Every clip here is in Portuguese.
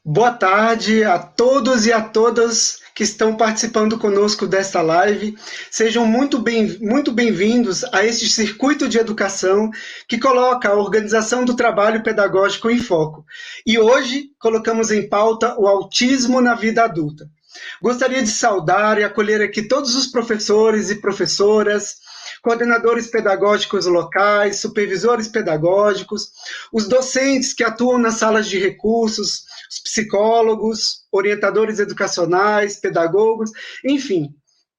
Boa tarde a todos e a todas que estão participando conosco desta live. Sejam muito bem-vindos a este circuito de educação que coloca a organização do trabalho pedagógico em foco. E hoje colocamos em pauta o autismo na vida adulta. Gostaria de saudar e acolher aqui todos os professores e professoras, coordenadores pedagógicos locais, supervisores pedagógicos, os docentes que atuam nas salas de recursos, os psicólogos, orientadores educacionais, pedagogos, enfim,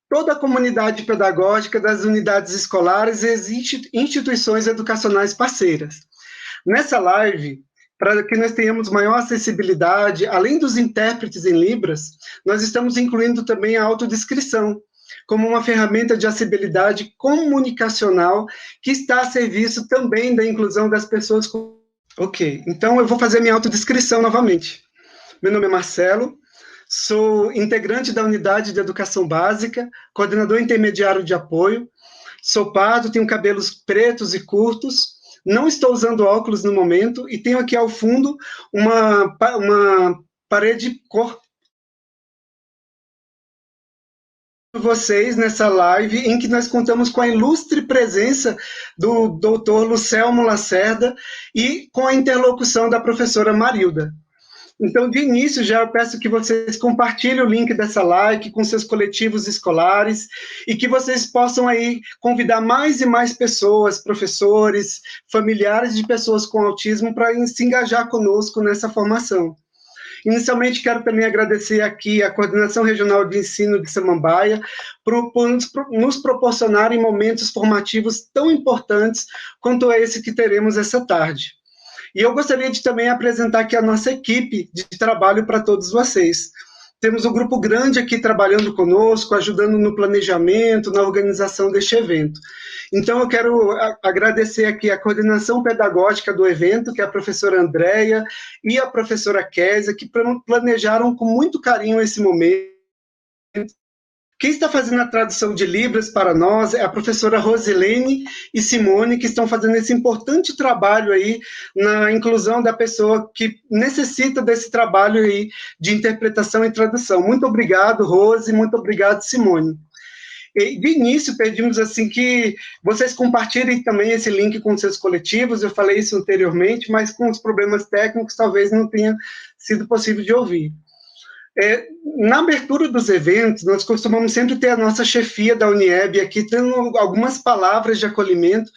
toda a comunidade pedagógica das unidades escolares e as instituições educacionais parceiras. Nessa live, para que nós tenhamos maior acessibilidade, além dos intérpretes em Libras, nós estamos incluindo também a autodescrição, como uma ferramenta de acessibilidade comunicacional que está a serviço também da inclusão das pessoas com... Ok, então eu vou fazer minha autodescrição novamente. Meu nome é Marcelo, sou integrante da Unidade de Educação Básica, coordenador intermediário de apoio, sou pardo, tenho cabelos pretos e curtos, não estou usando óculos no momento e tenho aqui ao fundo uma parede cor vocês nessa live em que nós contamos com a ilustre presença do doutor Lucelmo Lacerda e com a interlocução da professora Marilda. Então, de início, já eu peço que vocês compartilhem o link dessa live com seus coletivos escolares e que vocês possam aí convidar mais e mais pessoas, professores, familiares de pessoas com autismo para se engajar conosco nessa formação. Inicialmente, quero também agradecer aqui a Coordenação Regional de Ensino de Samambaia por nos proporcionarem momentos formativos tão importantes quanto esse que teremos essa tarde. E eu gostaria de também apresentar aqui a nossa equipe de trabalho para todos vocês. Temos um grupo grande aqui trabalhando conosco, ajudando no planejamento, na organização deste evento. Então, eu quero agradecer aqui a coordenação pedagógica do evento, que é a professora Andréia e a professora Késia, que planejaram com muito carinho esse momento. Quem está fazendo a tradução de Libras para nós é a professora Rosilene e Simone, que estão fazendo esse importante trabalho aí na inclusão da pessoa que necessita desse trabalho aí de interpretação e tradução. Muito obrigado, Rose, muito obrigado, Simone. E, de início, pedimos assim que vocês compartilhem também esse link com seus coletivos, eu falei isso anteriormente, mas com os problemas técnicos talvez não tenha sido possível de ouvir. Na abertura dos eventos, nós costumamos sempre ter a nossa chefia da Unieb aqui, tendo algumas palavras de acolhimento.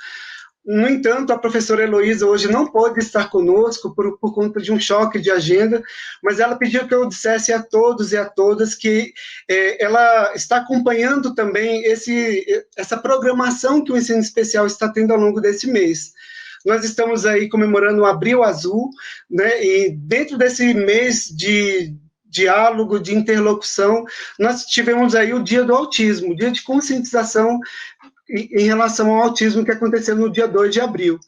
No entanto, a professora Heloísa hoje não pôde estar conosco por conta de um choque de agenda, mas ela pediu que eu dissesse a todos e a todas que ela está acompanhando também essa programação que o Ensino Especial está tendo ao longo desse mês. Nós estamos aí comemorando o Abril Azul, né, e dentro desse mês de diálogo, de interlocução, nós tivemos aí o Dia do Autismo, o Dia de Conscientização em relação ao autismo que aconteceu no dia 2 de abril.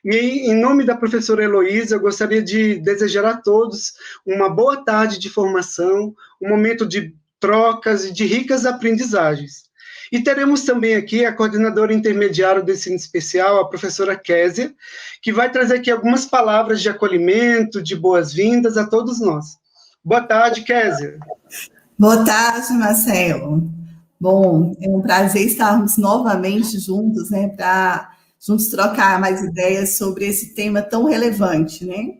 E, em nome da professora Heloísa, eu gostaria de desejar a todos uma boa tarde de formação, um momento de trocas e de ricas aprendizagens. E teremos também aqui a coordenadora intermediária do ensino especial, a professora Késia, que vai trazer aqui algumas palavras de acolhimento, de boas-vindas a todos nós. Boa tarde, Késia. Boa tarde, Marcelo. Bom, é um prazer estarmos novamente juntos, né, para juntos trocar mais ideias sobre esse tema tão relevante, né?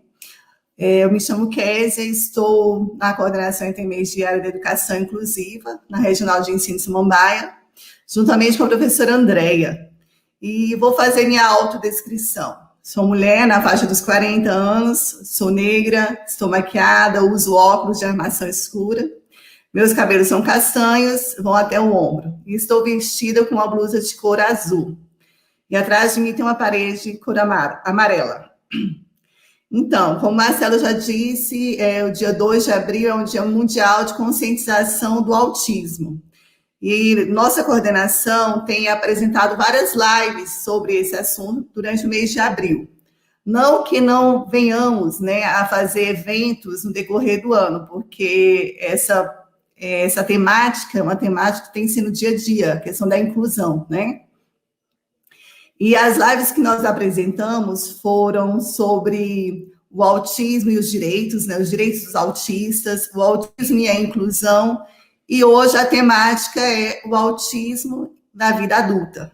Eu me chamo Késia, estou na Coordenação Intermediária de Educação Inclusiva, na Regional de Ensino Samambaia, juntamente com a professora Andréia. E vou fazer minha autodescrição. Sou mulher na faixa dos 40 anos, sou negra, estou maquiada, uso óculos de armação escura. Meus cabelos são castanhos, vão até o ombro. E estou vestida com uma blusa de cor azul. E atrás de mim tem uma parede de cor amarela. Então, como o Marcelo já disse, o dia 2 de abril é um dia mundial de conscientização do autismo. E nossa coordenação tem apresentado várias lives sobre esse assunto durante o mês de abril. Não que não venhamos, né, a fazer eventos no decorrer do ano, porque essa temática é uma temática que tem sido no dia a dia, a questão da inclusão, né? E as lives que nós apresentamos foram sobre o autismo e os direitos, né, os direitos dos autistas, o autismo e a inclusão, e hoje a temática é o autismo da vida adulta.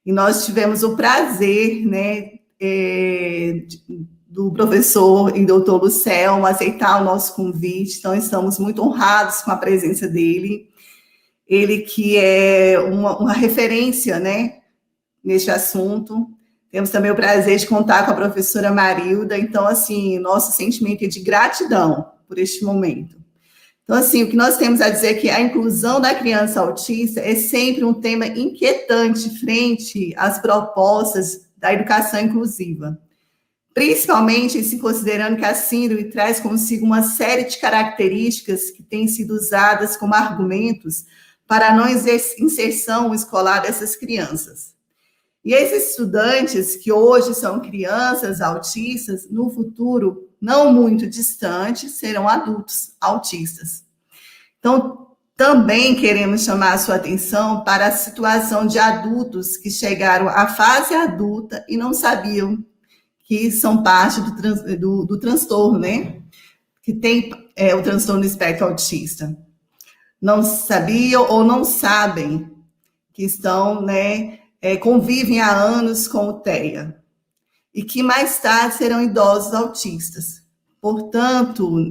E nós tivemos o prazer, né, do professor e doutor Lucelmo aceitar o nosso convite, então estamos muito honrados com a presença dele, ele que é uma referência, né, neste assunto. Temos também o prazer de contar com a professora Marilda, então, assim, nosso sentimento é de gratidão por este momento. Então, assim, o que nós temos a dizer é que a inclusão da criança autista é sempre um tema inquietante frente às propostas da educação inclusiva, principalmente se considerando que a síndrome traz consigo uma série de características que têm sido usadas como argumentos para a não inserção escolar dessas crianças. E esses estudantes, que hoje são crianças autistas, no futuro não muito distante, serão adultos autistas. Então, também queremos chamar a sua atenção para a situação de adultos que chegaram à fase adulta e não sabiam que são parte do transtorno, né? Que tem o transtorno do espectro autista. Não sabiam ou não sabem que estão, né, convivem há anos com o TEA, e que mais tarde serão idosos autistas. Portanto,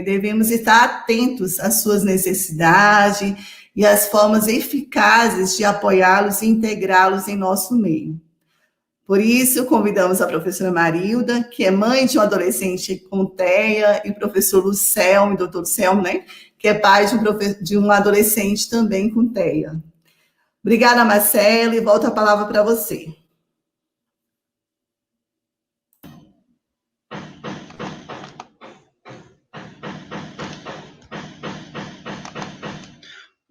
devemos estar atentos às suas necessidades e às formas eficazes de apoiá-los e integrá-los em nosso meio. Por isso, convidamos a professora Marilda, que é mãe de um adolescente com TEA, e o professor Lucelmo, doutor Lucelmo, né, que é pai de um adolescente também com TEA. Obrigada, Marcelo, e volto a palavra para você.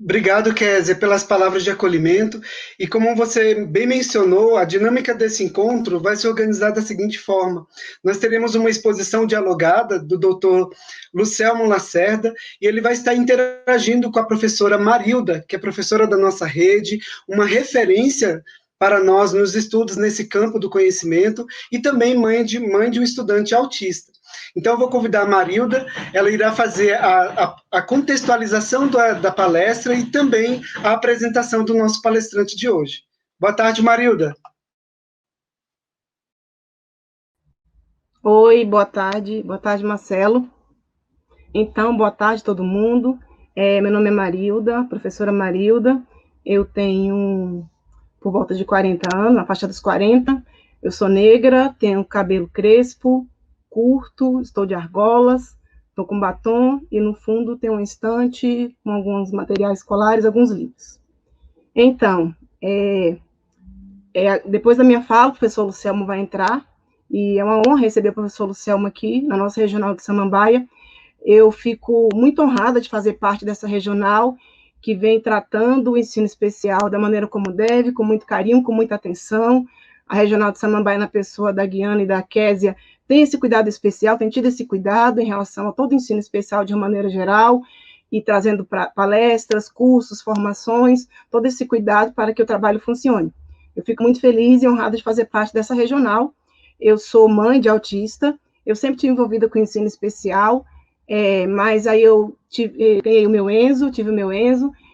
Obrigado, Kézia, pelas palavras de acolhimento. E como você bem mencionou, a dinâmica desse encontro vai se organizar da seguinte forma. Nós teremos uma exposição dialogada do doutor Lucelmo Lacerda, e ele vai estar interagindo com a professora Marilda, que é professora da nossa rede, uma referência para nós nos estudos nesse campo do conhecimento, e também mãe de um estudante autista. Então, eu vou convidar a Marilda, ela irá fazer a contextualização da palestra e também a apresentação do nosso palestrante de hoje. Boa tarde, Marilda. Oi, boa tarde, Marcelo. Então, boa tarde todo mundo. Meu nome é Marilda, professora Marilda. Eu tenho por volta de 40 anos, na faixa dos 40. Eu sou negra, tenho cabelo crespo, curto, estou de argolas, estou com batom, e no fundo tem um estante com alguns materiais escolares, alguns livros. Então, depois da minha fala, o professor Lucelmo vai entrar, e é uma honra receber o professor Lucelmo aqui, na nossa regional de Samambaia. Eu fico muito honrada de fazer parte dessa regional, que vem tratando o ensino especial da maneira como deve, com muito carinho, com muita atenção. A regional de Samambaia, na pessoa da Guiana e da Kézia, tem esse cuidado especial, tem tido esse cuidado em relação a todo o ensino especial de uma maneira geral, e trazendo palestras, cursos, formações, todo esse cuidado para que o trabalho funcione. Eu fico muito feliz e honrada de fazer parte dessa regional. Eu sou mãe de autista, eu sempre estive envolvida com ensino especial, mas aí eu tive o meu Enzo,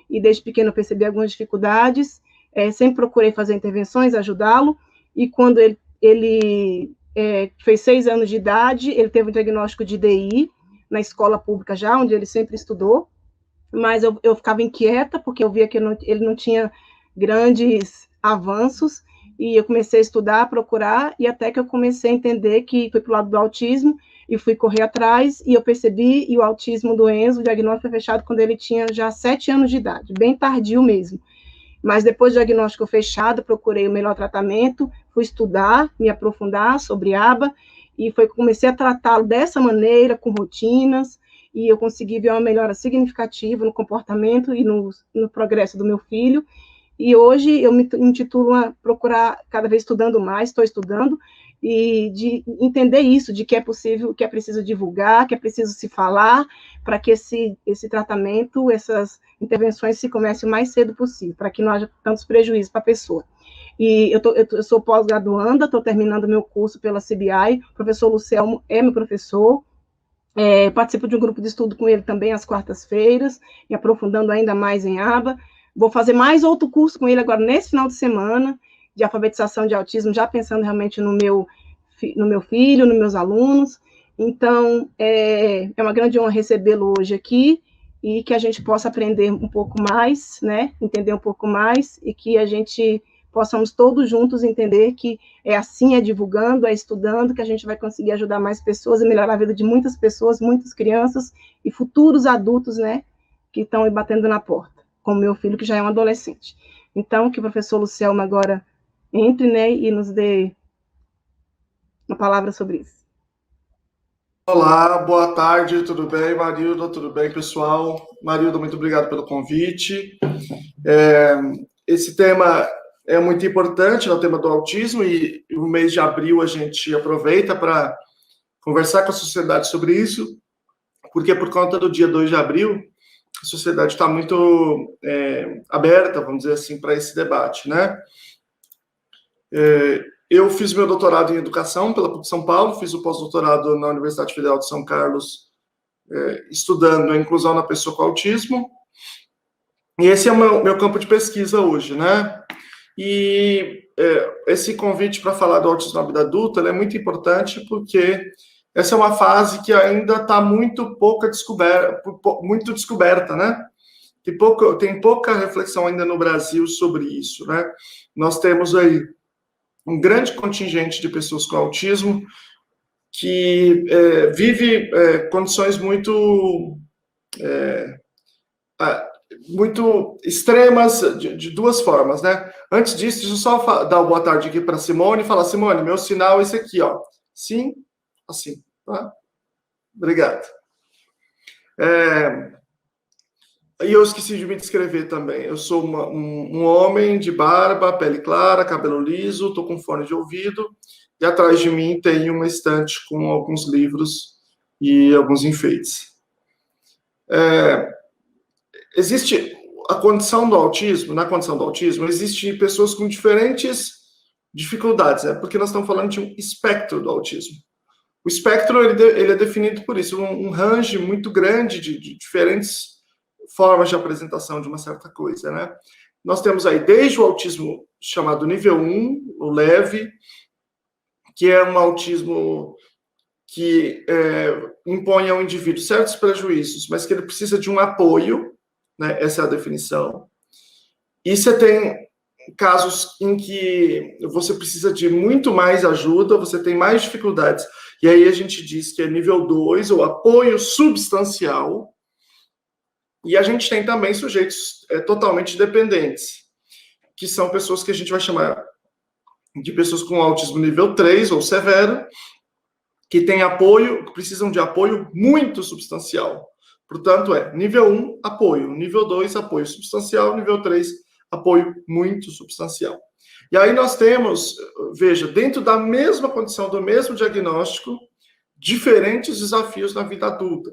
e desde pequeno eu percebi algumas dificuldades, sempre procurei fazer intervenções, ajudá-lo, e quando ele fez 6 anos de idade, ele teve um diagnóstico de DI, na escola pública já, onde ele sempre estudou, mas eu ficava inquieta, porque eu via que ele não tinha grandes avanços, e eu comecei a estudar, a procurar, e até que eu comecei a entender que foi para o lado do autismo, e fui correr atrás, e eu percebi, e o autismo do Enzo, o diagnóstico foi fechado quando ele tinha já 7 anos de idade, bem tardio mesmo. Mas depois do diagnóstico fechado, procurei o melhor tratamento, fui estudar, me aprofundar sobre ABA, e comecei a tratá-lo dessa maneira, com rotinas, e eu consegui ver uma melhora significativa no comportamento e no progresso do meu filho. E hoje eu me intitulo a procurar, cada vez estudando mais, estou estudando, e de entender isso, de que é possível, que é preciso divulgar, que é preciso se falar, para que esse tratamento, essas intervenções se comecem o mais cedo possível, para que não haja tantos prejuízos para a pessoa. E eu sou pós-graduanda, estou terminando meu curso pela CBI, o professor Lucelmo é meu professor, participo de um grupo de estudo com ele também às quartas-feiras, e aprofundando ainda mais em aba. Vou fazer mais outro curso com ele agora nesse final de semana, de alfabetização de autismo, já pensando realmente no meu filho, nos meus alunos. Então, é uma grande honra recebê-lo hoje aqui, e que a gente possa aprender um pouco mais, né, entender um pouco mais, e que a gente possamos todos juntos entender que é assim, é divulgando, é estudando, que a gente vai conseguir ajudar mais pessoas e melhorar a vida de muitas pessoas, muitas crianças e futuros adultos, né, que estão batendo na porta, como meu filho, que já é um adolescente. Então, que o professor Lucelmo agora entre, né, e nos dê uma palavra sobre isso. Olá, boa tarde, tudo bem, Marilda? Tudo bem, pessoal? Marilda, muito obrigado pelo convite. Esse tema é muito importante, é o tema do autismo, e o mês de abril a gente aproveita para conversar com a sociedade sobre isso, porque por conta do dia 2 de abril, a sociedade está muito aberta, vamos dizer assim, para esse debate, né? Eu fiz meu doutorado em educação pela PUC São Paulo, fiz o pós-doutorado na Universidade Federal de São Carlos, estudando a inclusão na pessoa com autismo, e esse é o meu campo de pesquisa hoje, né? E esse convite para falar do autismo na vida adulta é muito importante, porque essa é uma fase que ainda está muito descoberta, né? Tem pouca reflexão ainda no Brasil sobre isso, né? Nós temos aí um grande contingente de pessoas com autismo que vive condições muito extremas de duas formas, né? Antes disso, deixa eu só dar uma boa tarde aqui para Simone e falar: Simone, meu sinal é esse aqui, ó. Sim, assim, tá? Obrigado. E eu esqueci de me descrever também. Eu sou um homem de barba, pele clara, cabelo liso, estou com fone de ouvido, e atrás de mim tem uma estante com alguns livros e alguns enfeites. Existe a condição do autismo, na condição do autismo, existem pessoas com diferentes dificuldades, né? Porque nós estamos falando de um espectro do autismo. O espectro, ele é definido por isso, um range muito grande de diferentes formas de apresentação de uma certa coisa, né? Nós temos aí desde o autismo chamado nível 1, o leve, que é um autismo que impõe ao indivíduo certos prejuízos, mas que ele precisa de um apoio, né? Essa é a definição. E você tem casos em que você precisa de muito mais ajuda, você tem mais dificuldades, e aí a gente diz que é nível 2, ou apoio substancial. E a gente tem também sujeitos totalmente dependentes, que são pessoas que a gente vai chamar de pessoas com autismo nível 3 ou severo, que têm apoio, que precisam de apoio muito substancial. Portanto, nível 1, apoio. Nível 2, apoio substancial. Nível 3, apoio muito substancial. E aí nós temos, veja, dentro da mesma condição, do mesmo diagnóstico, diferentes desafios na vida adulta.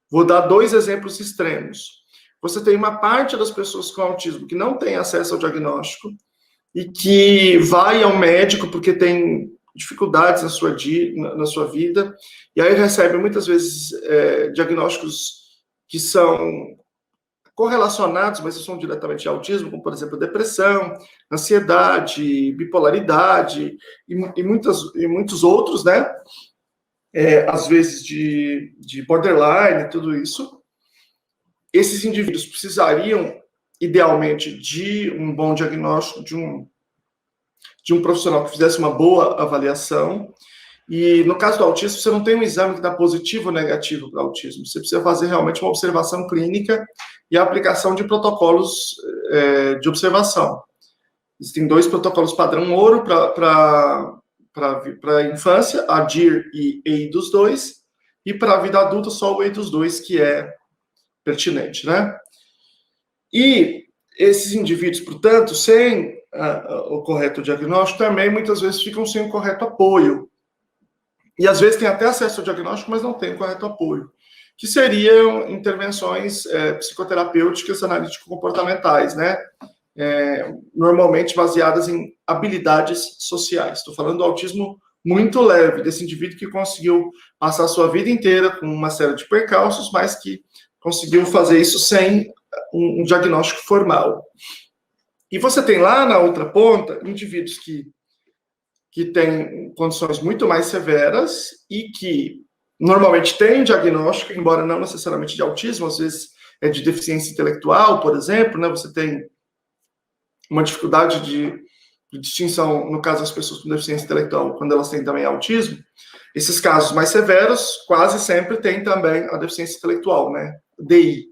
Vou dar 2 exemplos extremos. Você tem uma parte das pessoas com autismo que não tem acesso ao diagnóstico e que vai ao médico porque tem dificuldades na sua vida, e aí recebe muitas vezes diagnósticos que são correlacionados, mas não são diretamente ao autismo, como, por exemplo, depressão, ansiedade, bipolaridade e muitos outros, né? Às vezes de borderline, tudo isso. Esses indivíduos precisariam, idealmente, de um bom diagnóstico, de um profissional que fizesse uma boa avaliação. E no caso do autismo, você não tem um exame que dá positivo ou negativo para o autismo. Você precisa fazer realmente uma observação clínica e a aplicação de protocolos de observação. Existem 2 protocolos padrão ouro para a infância, a DIR e EI dos 2, e para a vida adulta, só o EI dos 2, que é pertinente, né? E esses indivíduos, portanto, sem o correto diagnóstico, também muitas vezes ficam sem o correto apoio. E às vezes tem até acesso ao diagnóstico, mas não tem o correto apoio, que seriam intervenções psicoterapêuticas analítico-comportamentais, né? Normalmente baseadas em habilidades sociais. Estou falando do autismo muito leve, desse indivíduo que conseguiu passar a sua vida inteira com uma série de percalços, mas que conseguiu fazer isso sem um diagnóstico formal. E você tem lá na outra ponta indivíduos que têm condições muito mais severas e que normalmente têm diagnóstico, embora não necessariamente de autismo, às vezes é de deficiência intelectual, por exemplo, né? Você tem uma dificuldade de distinção, no caso das pessoas com deficiência intelectual, quando elas têm também autismo. Esses casos mais severos quase sempre têm também a deficiência intelectual, né? DI.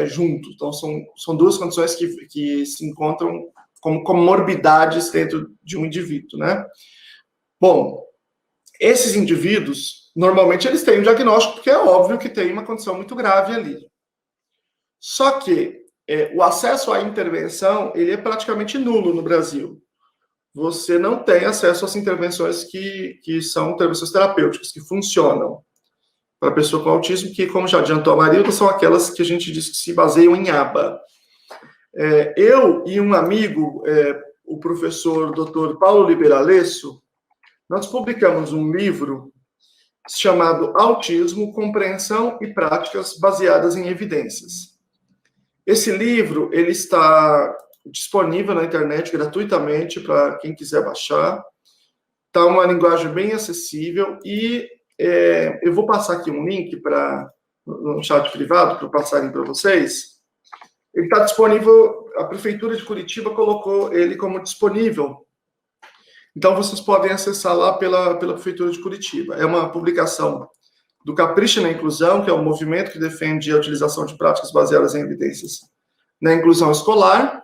Junto. Então, são duas condições que se encontram como comorbidades dentro de um indivíduo, né? Bom, esses indivíduos, normalmente, eles têm um diagnóstico, porque é óbvio que tem uma condição muito grave ali. Só que o acesso à intervenção, ele é praticamente nulo no Brasil. Você não tem acesso às intervenções que são intervenções terapêuticas, que funcionam para a pessoa com autismo, que, como já adiantou a Marilda, são aquelas que a gente diz que se baseiam em aba. Eu e um amigo, o professor Dr. Paulo Liberalesso, nós publicamos um livro chamado Autismo, Compreensão e Práticas Baseadas em Evidências. Esse livro, ele está disponível na internet gratuitamente para quem quiser baixar. Está uma linguagem bem acessível e eu vou passar aqui um link no chat privado para passarem para vocês. Ele está disponível, a Prefeitura de Curitiba colocou ele como disponível. Então, vocês podem acessar lá pela Prefeitura de Curitiba. É uma publicação do Capricha na Inclusão, que é um movimento que defende a utilização de práticas baseadas em evidências na inclusão escolar.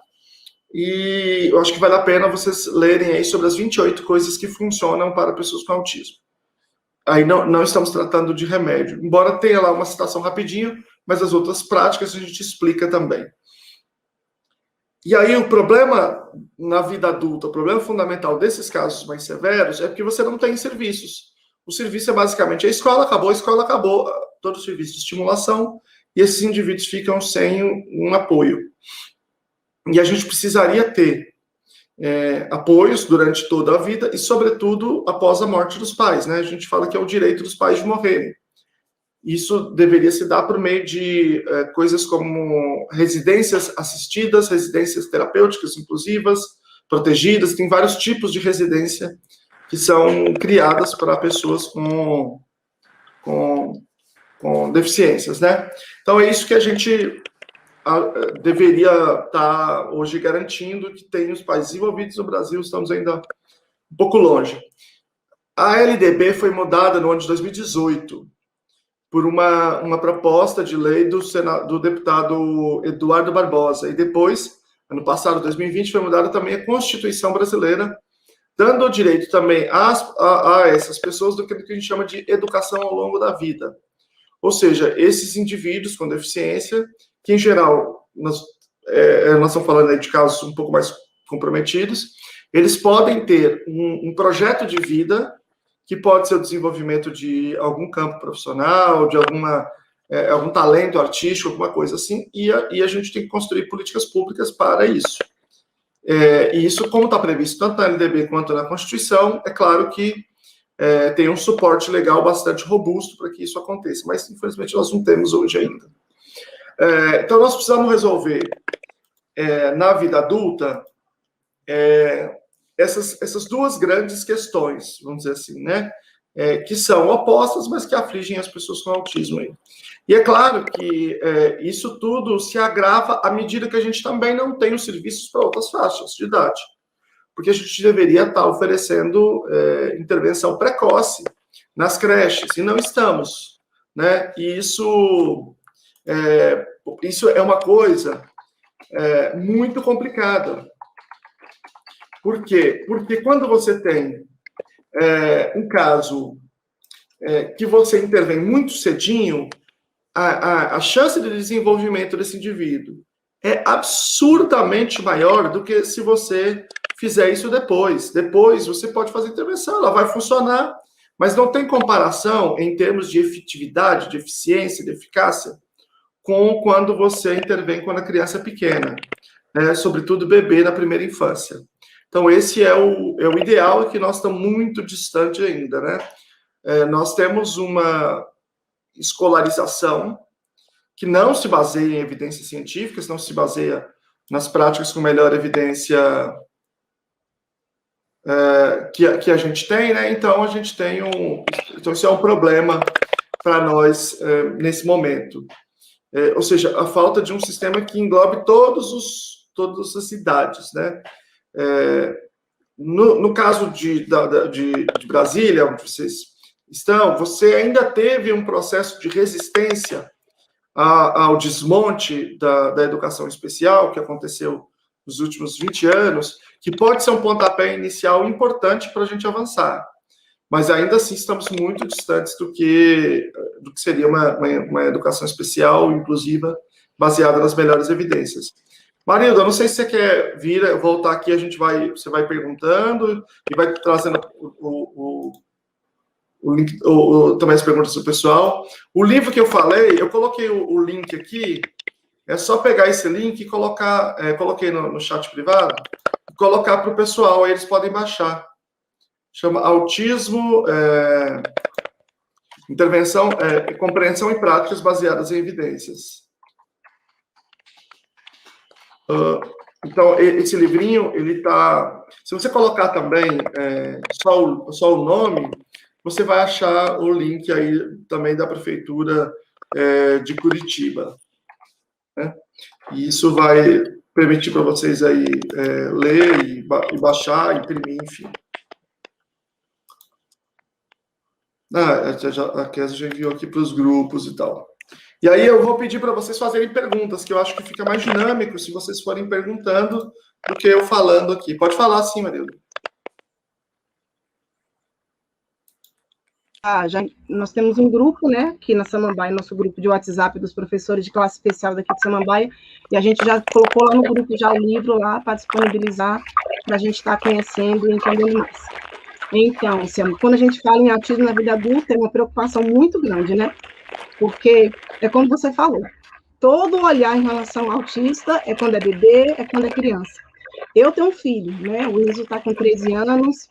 E eu acho que vale a pena vocês lerem aí sobre as 28 coisas que funcionam para pessoas com autismo. Aí não estamos tratando de remédio, embora tenha lá uma citação rapidinho, mas as outras práticas a gente explica também. E aí o problema na vida adulta, o problema fundamental desses casos mais severos é porque você não tem serviços. O serviço é basicamente a escola acabou, todo o serviço de estimulação, e esses indivíduos ficam sem um apoio. E a gente precisaria ter apoios durante toda a vida e, sobretudo, após a morte dos pais, né? A gente fala que é o direito dos pais de morrerem. Isso deveria se dar por meio de coisas como residências assistidas, residências terapêuticas inclusivas, protegidas. Tem vários tipos de residência que são criadas para pessoas com deficiências, né? Então, é isso que a gente deveria estar hoje garantindo, que tem os países desenvolvidos. No Brasil, estamos ainda um pouco longe. A LDB foi mudada no ano de 2018 por uma proposta de lei do deputado Eduardo Barbosa. E depois, ano passado, 2020, foi mudada também a Constituição brasileira, dando o direito também a essas pessoas do que a gente chama de educação ao longo da vida. Ou seja, esses indivíduos com deficiência, que em geral, nós estamos falando aí de casos um pouco mais comprometidos, eles podem ter um projeto de vida que pode ser o desenvolvimento de algum campo profissional, de algum talento artístico, alguma coisa assim, e a gente tem que construir políticas públicas para isso. E isso, como está previsto tanto na LDB quanto na Constituição, é claro que tem um suporte legal bastante robusto para que isso aconteça, mas infelizmente nós não temos hoje ainda. Então nós precisamos resolver na vida adulta essas duas grandes questões, vamos dizer assim, né? Que são opostas, mas que afligem as pessoas com autismo. Aí. E é claro que isso tudo se agrava à medida que a gente também não tem os serviços para outras faixas de idade. Porque a gente deveria estar oferecendo intervenção precoce nas creches, e não estamos, né? E isso é uma coisa muito complicada. Por quê? Porque quando você tem um caso que você intervém muito cedinho, a chance de desenvolvimento desse indivíduo é absurdamente maior do que se você fizer isso depois. Depois você pode fazer intervenção, ela vai funcionar, mas não tem comparação em termos de efetividade, de eficiência, de eficácia, com quando você intervém quando a criança é pequena, né? Sobretudo bebê na primeira infância. Então, esse é o ideal, é que nós estamos muito distante ainda, né? Nós temos uma escolarização que não se baseia em evidências científicas, não se baseia nas práticas com melhor evidência que a gente tem, né? Então, a gente tem então, isso é um problema para nós nesse momento. Ou seja, a falta de um sistema que englobe todas as idades, né? No caso de Brasília, onde vocês estão, você ainda teve um processo de resistência ao desmonte da educação especial, que aconteceu nos últimos 20 anos, que pode ser um pontapé inicial importante para a gente avançar. Mas ainda assim estamos muito distantes do que seria uma educação especial, inclusiva, baseada nas melhores evidências. Marilda, não sei se você quer voltar aqui, você vai perguntando e vai trazendo também as perguntas do pessoal. O livro que eu falei, eu coloquei o link aqui, é só pegar esse link e colocar, coloquei no chat privado, e colocar para o pessoal, aí eles podem baixar. Chama Autismo, Intervenção, Compreensão e Práticas Baseadas em Evidências. Então, esse livrinho, ele tá... Se você colocar também só o nome, você vai achar o link aí também da Prefeitura de Curitiba, né? E isso vai permitir para vocês aí ler e baixar, imprimir, enfim. A Kézia já enviou aqui para os grupos e tal. E aí eu vou pedir para vocês fazerem perguntas, que eu acho que fica mais dinâmico se vocês forem perguntando do que eu falando aqui. Pode falar sim, Marilda. Nós temos um grupo, né, aqui na Samambaia, nosso grupo de WhatsApp dos professores de classe especial daqui de Samambaia, e a gente já colocou lá no grupo já o livro lá para disponibilizar, para a gente estar conhecendo e entendendo mais. Então, quando a gente fala em autismo na vida adulta, é uma preocupação muito grande, né? Porque é como você falou, todo olhar em relação ao autista é quando é bebê, é quando é criança. Eu tenho um filho, né? O Enzo está com 13 anos,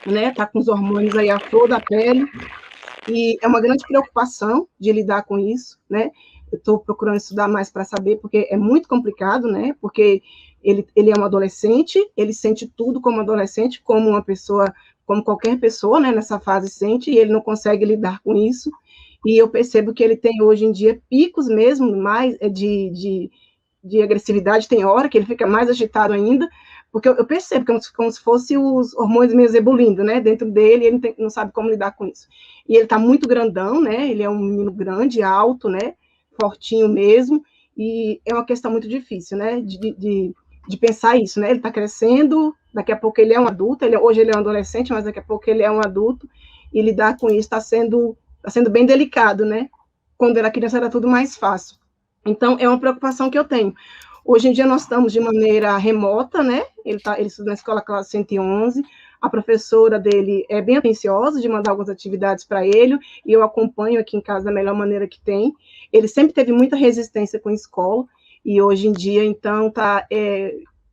né? Está com os hormônios aí à flor da pele, e é uma grande preocupação de lidar com isso, né? Eu estou procurando estudar mais para saber, porque é muito complicado, né? Porque ele é um adolescente, ele sente tudo como adolescente, como uma pessoa, como qualquer pessoa, né? Nessa fase sente, e ele não consegue lidar com isso. E eu percebo que ele tem, hoje em dia, picos mesmo, mais de agressividade, tem hora que ele fica mais agitado ainda, porque eu percebo como se fosse os hormônios meio ebulindo, né, dentro dele, e ele não sabe como lidar com isso. E ele tá muito grandão, né, ele é um menino grande, alto, né, fortinho mesmo, e é uma questão muito difícil, né, de pensar isso, né, ele tá crescendo, daqui a pouco ele é um adulto, hoje ele é um adolescente, mas daqui a pouco ele é um adulto, e lidar com isso está sendo bem delicado, né? Quando era criança era tudo mais fácil. Então, é uma preocupação que eu tenho. Hoje em dia nós estamos de maneira remota, né? Ele estuda na escola classe 111, a professora dele é bem atenciosa de mandar algumas atividades para ele, e eu acompanho aqui em casa da melhor maneira que tem. Ele sempre teve muita resistência com a escola, e hoje em dia, então,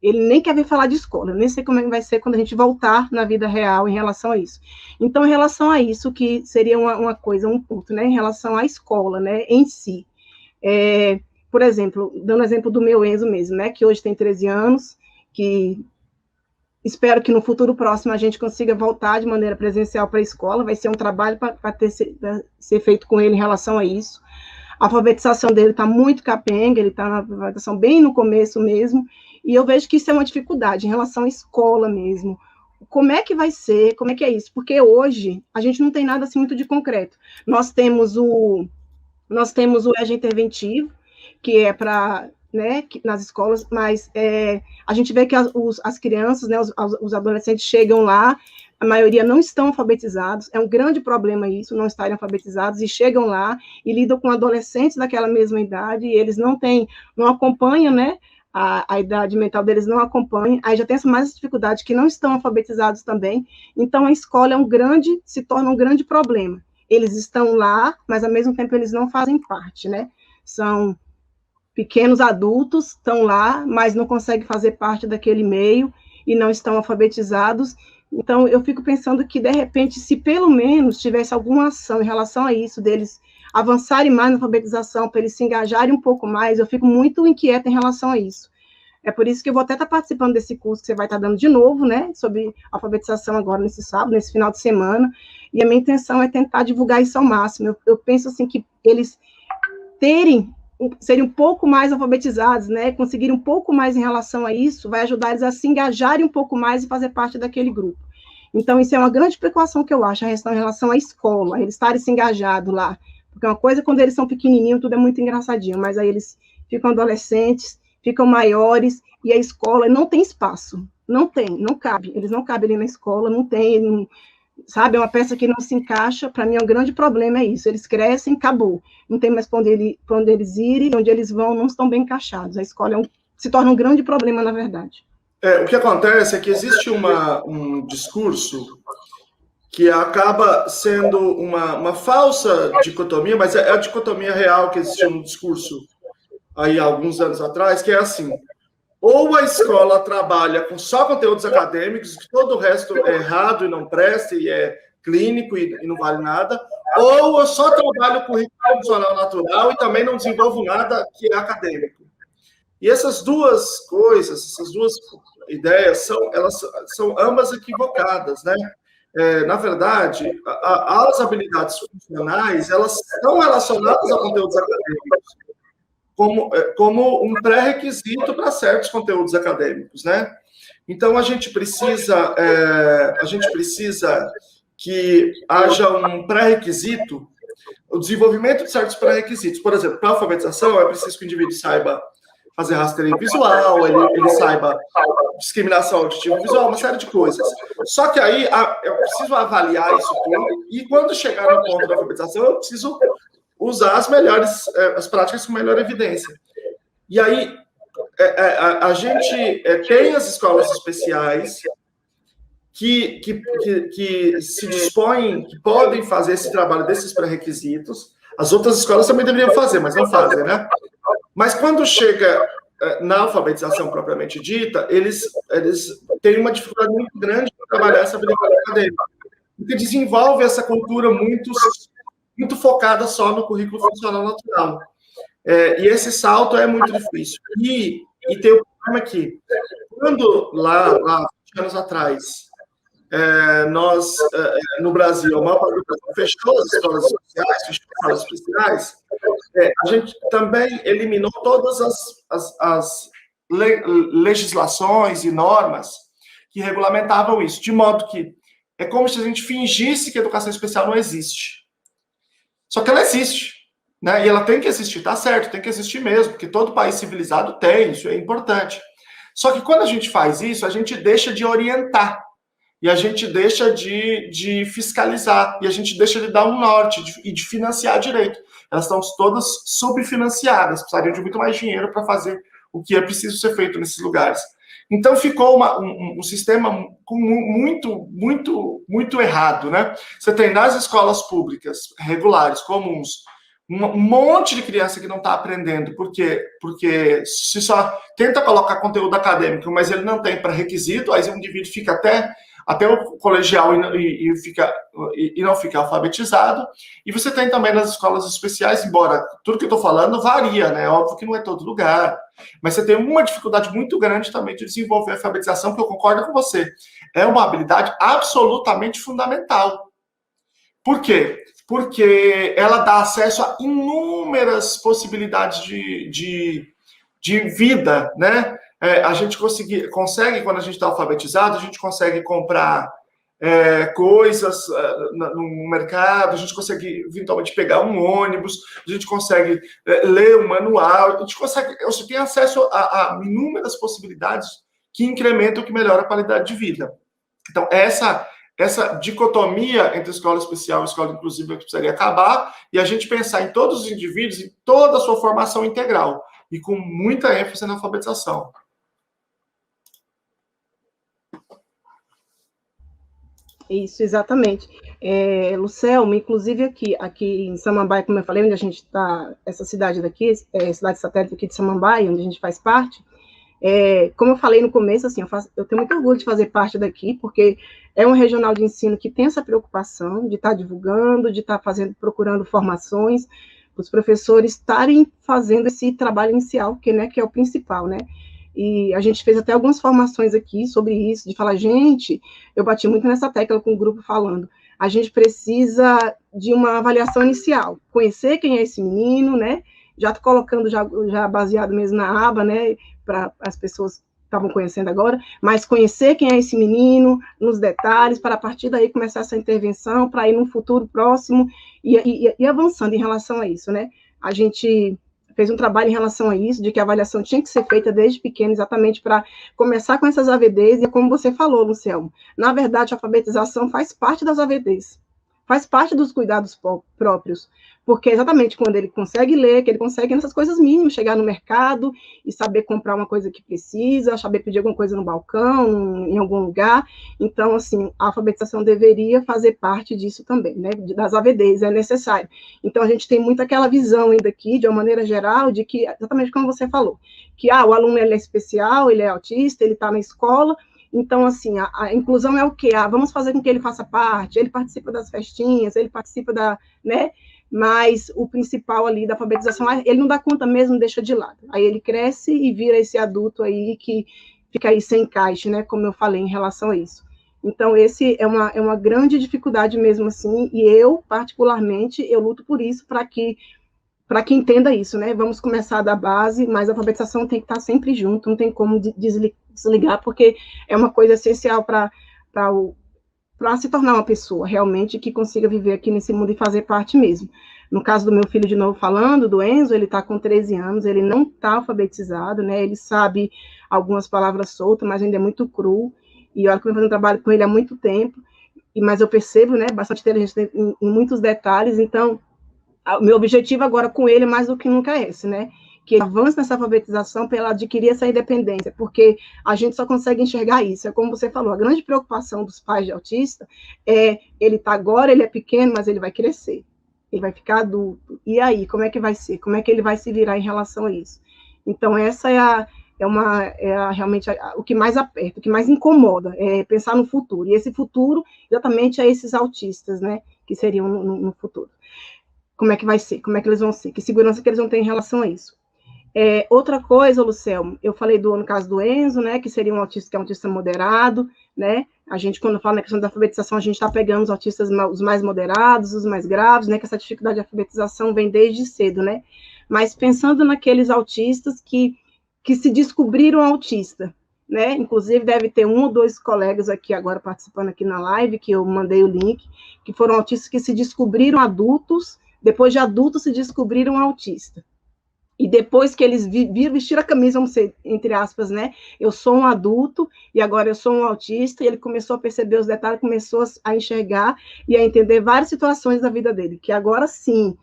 ele nem quer vir falar de escola, eu nem sei como é que vai ser quando a gente voltar na vida real em relação a isso. Então, em relação a isso, que seria uma coisa, um ponto, né, em relação à escola, né, em si. Por exemplo, dando exemplo do meu Enzo mesmo, né, que hoje tem 13 anos, que espero que no futuro próximo a gente consiga voltar de maneira presencial para a escola, vai ser um trabalho para ser feito com ele em relação a isso. A alfabetização dele está muito capenga, ele está na alfabetização bem no começo mesmo, e eu vejo que isso é uma dificuldade em relação à escola mesmo. Como é que vai ser, como é que é isso? Porque hoje a gente não tem nada assim muito de concreto. Nós temos o EJA interventivo, que é para, né, nas escolas, mas a gente vê que as crianças, né, os adolescentes chegam lá, a maioria não estão alfabetizados, é um grande problema isso, não estarem alfabetizados, e chegam lá e lidam com adolescentes daquela mesma idade, e eles não acompanham, né, a idade mental deles não acompanha, aí já tem mais dificuldade, que não estão alfabetizados também, então a escola se torna um grande problema. Eles estão lá, mas ao mesmo tempo eles não fazem parte, né? São pequenos adultos, estão lá, mas não conseguem fazer parte daquele meio e não estão alfabetizados. Então, eu fico pensando que, de repente, se pelo menos tivesse alguma ação em relação a isso, deles avançarem mais na alfabetização, para eles se engajarem um pouco mais, eu fico muito inquieta em relação a isso. É por isso que eu vou até estar participando desse curso que você vai estar dando de novo, né, sobre alfabetização agora nesse sábado, nesse final de semana, e a minha intenção é tentar divulgar isso ao máximo. Eu penso, assim, que eles serem um pouco mais alfabetizados, né, conseguirem um pouco mais em relação a isso, vai ajudar eles a se engajarem um pouco mais e fazer parte daquele grupo. Então, isso é uma grande preocupação que eu acho, a questão em relação à escola, eles estarem se engajados lá, porque uma coisa, quando eles são pequenininhos, tudo é muito engraçadinho, mas aí eles ficam adolescentes, ficam maiores, e a escola não tem espaço, não cabe, eles não cabem ali na escola, não tem, sabe, é uma peça que não se encaixa. Para mim, é um grande problema, é isso, eles crescem, acabou, não tem mais para onde eles irem, onde eles vão, não estão bem encaixados, a escola se torna um grande problema, na verdade. O que acontece é que existe um discurso que acaba sendo uma falsa dicotomia, mas é a dicotomia real que existe no discurso aí há alguns anos atrás, que é assim: ou a escola trabalha com só conteúdos acadêmicos, que todo o resto é errado e não presta, e é clínico e não vale nada, ou eu só trabalho com currículo funcional natural e também não desenvolvo nada que é acadêmico. E essas duas coisas, essas duas ideias, elas são ambas equivocadas, né? Na verdade, as habilidades funcionais, elas estão relacionadas a conteúdos acadêmicos, como um pré-requisito para certos conteúdos acadêmicos, né? Então, a gente precisa que haja um pré-requisito, o desenvolvimento de certos pré-requisitos. Por exemplo, para a alfabetização, é preciso que o indivíduo saiba fazer rastreio visual, ele saiba discriminação auditiva-visual, uma série de coisas. Só que aí eu preciso avaliar isso tudo, e quando chegar no ponto da alfabetização, eu preciso usar as práticas com melhor evidência. E aí, a gente tem as escolas especiais que se dispõem, que podem fazer esse trabalho desses pré-requisitos. As outras escolas também deveriam fazer, mas não fazem, né? Mas quando chega na alfabetização propriamente dita, eles têm uma dificuldade muito grande para trabalhar essa habilidade acadêmica, porque desenvolve essa cultura muito focada só no currículo funcional natural. E esse salto é muito difícil. E tem o problema que, quando lá 20 anos atrás, nós, no Brasil, a maior parte do Brasil fechou as escolas especiais, a gente também eliminou todas as legislações e normas que regulamentavam isso, de modo que é como se a gente fingisse que a educação especial não existe. Só que ela existe, né? E ela tem que existir, tá certo, tem que existir mesmo, porque todo país civilizado tem, isso é importante. Só que quando a gente faz isso, a gente deixa de orientar, e a gente deixa de fiscalizar, e a gente deixa de dar um norte e de financiar direito. Elas estão todas subfinanciadas, precisariam de muito mais dinheiro para fazer o que é preciso ser feito nesses lugares. Então, ficou um sistema muito errado, né? Você tem nas escolas públicas regulares, comuns, um monte de criança que não está aprendendo, porque se só tenta colocar conteúdo acadêmico, mas ele não tem pré-requisito, aí o indivíduo fica até o colegial e não fica alfabetizado. E você tem também nas escolas especiais, embora tudo que eu estou falando varia, né? Óbvio que não é todo lugar, mas você tem uma dificuldade muito grande também de desenvolver a alfabetização, que eu concordo com você. É uma habilidade absolutamente fundamental. Por quê? Porque ela dá acesso a inúmeras possibilidades de vida, né? A gente consegue, quando a gente está alfabetizado, a gente consegue comprar coisas no mercado, a gente consegue eventualmente pegar um ônibus, a gente consegue ler um manual, a gente tem acesso a inúmeras possibilidades que incrementam, que melhoram a qualidade de vida. Então, essa dicotomia entre escola especial e escola inclusiva precisaria acabar, e a gente pensar em todos os indivíduos, em toda a sua formação integral. e com muita ênfase na alfabetização. Isso, exatamente. Lucelmo, inclusive aqui em Samambaia, como eu falei, onde a gente está, essa cidade daqui, cidade satélite aqui de Samambaia, onde a gente faz parte, como eu falei no começo, assim, eu tenho muito orgulho de fazer parte daqui, porque é um regional de ensino que tem essa preocupação de estar divulgando, de estar procurando formações, os professores estarem fazendo esse trabalho inicial, que é o principal, né? E a gente fez até algumas formações aqui sobre isso, de falar, gente, eu bati muito nessa tecla com o grupo falando, a gente precisa de uma avaliação inicial, conhecer quem é esse menino, né? Já tô colocando já baseado mesmo na aba, né? Para as pessoas que estavam conhecendo agora, mas conhecer quem é esse menino, nos detalhes, para a partir daí começar essa intervenção, para ir num futuro próximo e avançando em relação a isso, né? A gente fez um trabalho em relação a isso, de que a avaliação tinha que ser feita desde pequeno, exatamente para começar com essas AVDs, e como você falou, Lucelmo, na verdade, a alfabetização faz parte das AVDs, faz parte dos cuidados próprios, porque exatamente quando ele consegue ler, que ele consegue nessas coisas mínimas, chegar no mercado e saber comprar uma coisa que precisa, saber pedir alguma coisa no balcão, em algum lugar. Então, assim, a alfabetização deveria fazer parte disso também, né? Das AVDs, é necessário. Então, a gente tem muito aquela visão ainda aqui, de uma maneira geral, de que, exatamente como você falou, que o aluno ele é especial, ele é autista, ele está na escola. Então, assim, a inclusão é o quê? Vamos fazer com que ele faça parte, ele participa das festinhas, ele participa né? Mas o principal ali da alfabetização, ele não dá conta mesmo, deixa de lado. Aí ele cresce e vira esse adulto aí que fica aí sem encaixe, né? Como eu falei em relação a isso. Então, esse é uma grande dificuldade mesmo assim, e eu, particularmente, eu luto por isso, para que entenda isso, né? Vamos começar da base, mas a alfabetização tem que estar sempre junto, não tem como desligar, porque é uma coisa essencial para se tornar uma pessoa realmente que consiga viver aqui nesse mundo e fazer parte mesmo. No caso do meu filho, de novo falando, do Enzo, ele está com 13 anos, ele não está alfabetizado, né? Ele sabe algumas palavras soltas, mas ainda é muito cru, e olha que eu estou fazendo trabalho com ele há muito tempo, mas eu percebo, né, bastante inteligência em muitos detalhes. Então, o meu objetivo agora com ele, mais do que nunca, é esse, né? Que ele avance nessa alfabetização para ela adquirir essa independência, porque a gente só consegue enxergar isso. É como você falou, a grande preocupação dos pais de autista ele está agora, ele é pequeno, mas ele vai crescer, ele vai ficar adulto. E aí, como é que vai ser? Como é que ele vai se virar em relação a isso? Então, essa realmente o que mais aperta, o que mais incomoda, é pensar no futuro. E esse futuro, exatamente, é esses autistas, né? Que seriam no futuro. Como é que vai ser? Como é que eles vão ser? Que segurança que eles vão ter em relação a isso? Outra coisa, Lucelmo, eu falei no caso do Enzo, né, que seria um autista, que é um autista moderado, né, a gente, quando fala na questão da alfabetização, a gente está pegando os autistas, os mais moderados, os mais graves, né, que essa dificuldade de alfabetização vem desde cedo, né, mas pensando naqueles autistas que se descobriram autista, né, inclusive deve ter 1 ou 2 colegas aqui agora participando aqui na live, que eu mandei o link, que foram autistas que se descobriram adultos, depois de adultos se descobriram autista. E depois que eles vestiram a camisa, vamos ser, entre aspas, né? Eu sou um adulto e agora eu sou um autista, e ele começou a perceber os detalhes, começou a enxergar e a entender várias situações da vida dele, que agora sim,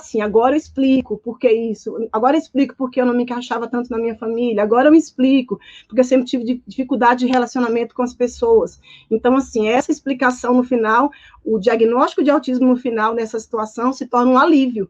sim, agora eu explico por que isso, agora eu explico porque eu não me encaixava tanto na minha família, agora eu me explico, porque eu sempre tive dificuldade de relacionamento com as pessoas. Então, assim, essa explicação no final, o diagnóstico de autismo no final, nessa situação, se torna um alívio.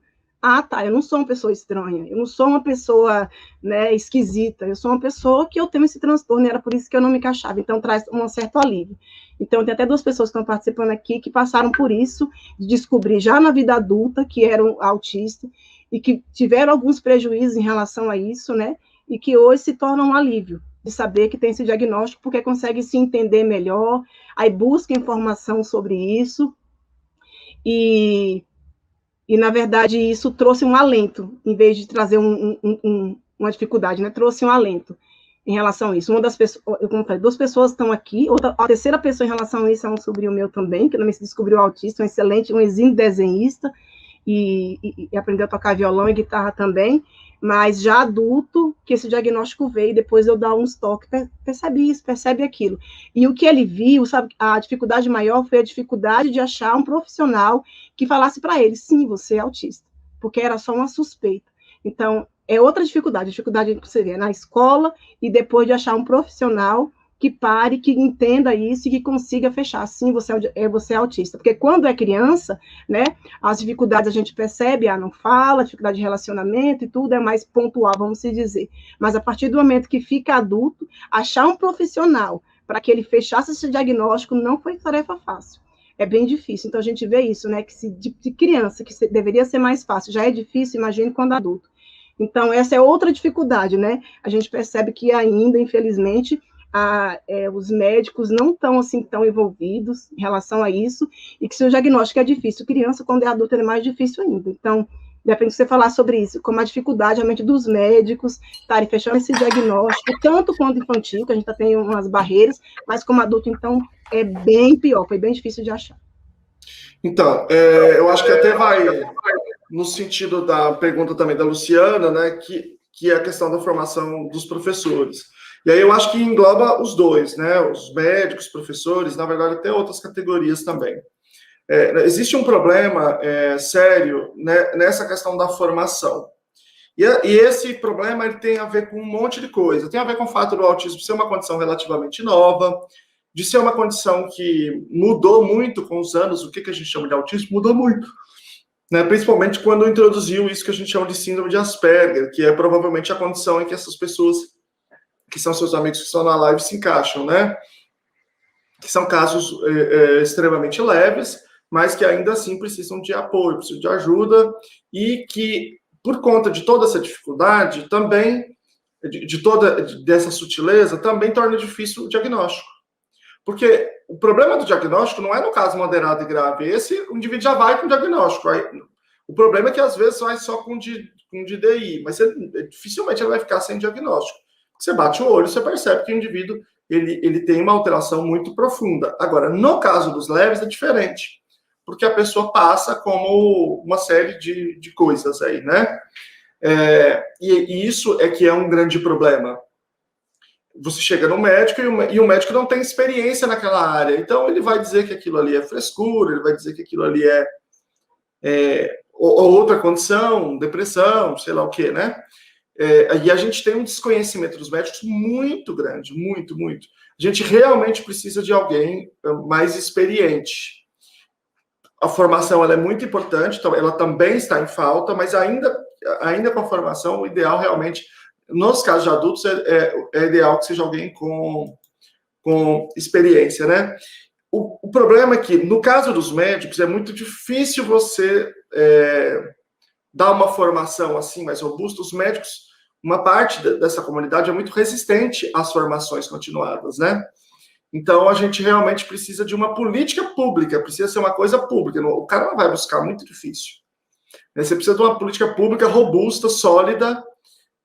Tá, eu não sou uma pessoa estranha, eu não sou uma pessoa, né, esquisita, eu sou uma pessoa que eu tenho esse transtorno, e era por isso que eu não me encaixava, então traz um certo alívio. Então, tem até 2 pessoas que estão participando aqui que passaram por isso, de descobrir já na vida adulta que eram autistas, e que tiveram alguns prejuízos em relação a isso, né, e que hoje se tornam um alívio, de saber que tem esse diagnóstico, porque consegue se entender melhor, aí busca informação sobre isso, e, na verdade, isso trouxe um alento, em vez de trazer uma dificuldade, né? Trouxe um alento em relação a isso. Uma das pessoas, como eu falei, 2 pessoas estão aqui, a terceira pessoa em relação a isso é um sobrinho meu também, que também se descobriu autista, um exímio desenhista, e aprendeu a tocar violão e guitarra também, mas já adulto, que esse diagnóstico veio, e depois eu dar uns toques, percebe isso, percebe aquilo. E o que ele viu, sabe, a dificuldade maior foi a dificuldade de achar um profissional que falasse para ele, sim, você é autista, porque era só uma suspeita. Então, é outra dificuldade. A dificuldade que você vê na escola e depois de achar um profissional que pare, que entenda isso e que consiga fechar. Sim, você é autista. Porque quando é criança, né, as dificuldades a gente percebe, não fala, dificuldade de relacionamento e tudo é mais pontual, vamos se dizer. Mas a partir do momento que fica adulto, achar um profissional para que ele fechasse esse diagnóstico não foi tarefa fácil. É bem difícil. Então, a gente vê isso, né, que de criança, que deveria ser mais fácil, já é difícil, imagine quando adulto. Então, essa é outra dificuldade, né? A gente percebe que ainda, infelizmente, os médicos não estão assim tão envolvidos em relação a isso, e que se o diagnóstico é difícil, criança, quando é adulto, é mais difícil ainda. Então, depende de você falar sobre isso, como a dificuldade realmente dos médicos estarem fechando esse diagnóstico, tanto quanto infantil, que a gente tem umas barreiras, mas como adulto, então, é bem pior, foi bem difícil de achar. Então, eu acho que até vai no sentido da pergunta também da Luciana, né, que é a questão da formação dos professores. E aí eu acho que engloba os dois, né, os médicos, professores, na verdade até outras categorias também. Existe um problema sério, né, nessa questão da formação. E esse problema ele tem a ver com um monte de coisa. Tem a ver com o fato do autismo ser uma condição relativamente nova, de ser uma condição que mudou muito com os anos. O que a gente chama de autismo mudou muito, né? Principalmente quando introduziu isso que a gente chama de síndrome de Asperger, que é provavelmente a condição em que essas pessoas, que são seus amigos que estão na live, se encaixam, né? Que são casos extremamente leves, mas que ainda assim precisam de apoio, precisam de ajuda, e que, por conta de toda essa dificuldade, também, de toda dessa sutileza, também torna difícil o diagnóstico. Porque o problema do diagnóstico não é no caso moderado e grave. Esse, o indivíduo já vai com diagnóstico. O problema é que, às vezes, vai só com DDI, mas dificilmente ele vai ficar sem diagnóstico. Você bate o olho, você percebe que o indivíduo ele tem uma alteração muito profunda. Agora, no caso dos leves, é diferente, porque a pessoa passa como uma série de coisas aí, né? E isso é que é um grande problema. Você chega no médico e o médico não tem experiência naquela área, então ele vai dizer que aquilo ali é frescura, ele vai dizer que aquilo ali ou outra condição, depressão, sei lá o quê, né? E a gente tem um desconhecimento dos médicos muito grande, muito, muito. A gente realmente precisa de alguém mais experiente. A formação ela é muito importante, então ela também está em falta, mas ainda com a formação, o ideal realmente, nos casos de adultos, é ideal que seja alguém com experiência, né? O problema é que, no caso dos médicos, é muito difícil você dar uma formação assim mais robusta. Os médicos, uma parte dessa comunidade é muito resistente às formações continuadas, né? Então, a gente realmente precisa de uma política pública, precisa ser uma coisa pública. O cara não vai buscar, muito difícil. Você precisa de uma política pública robusta, sólida,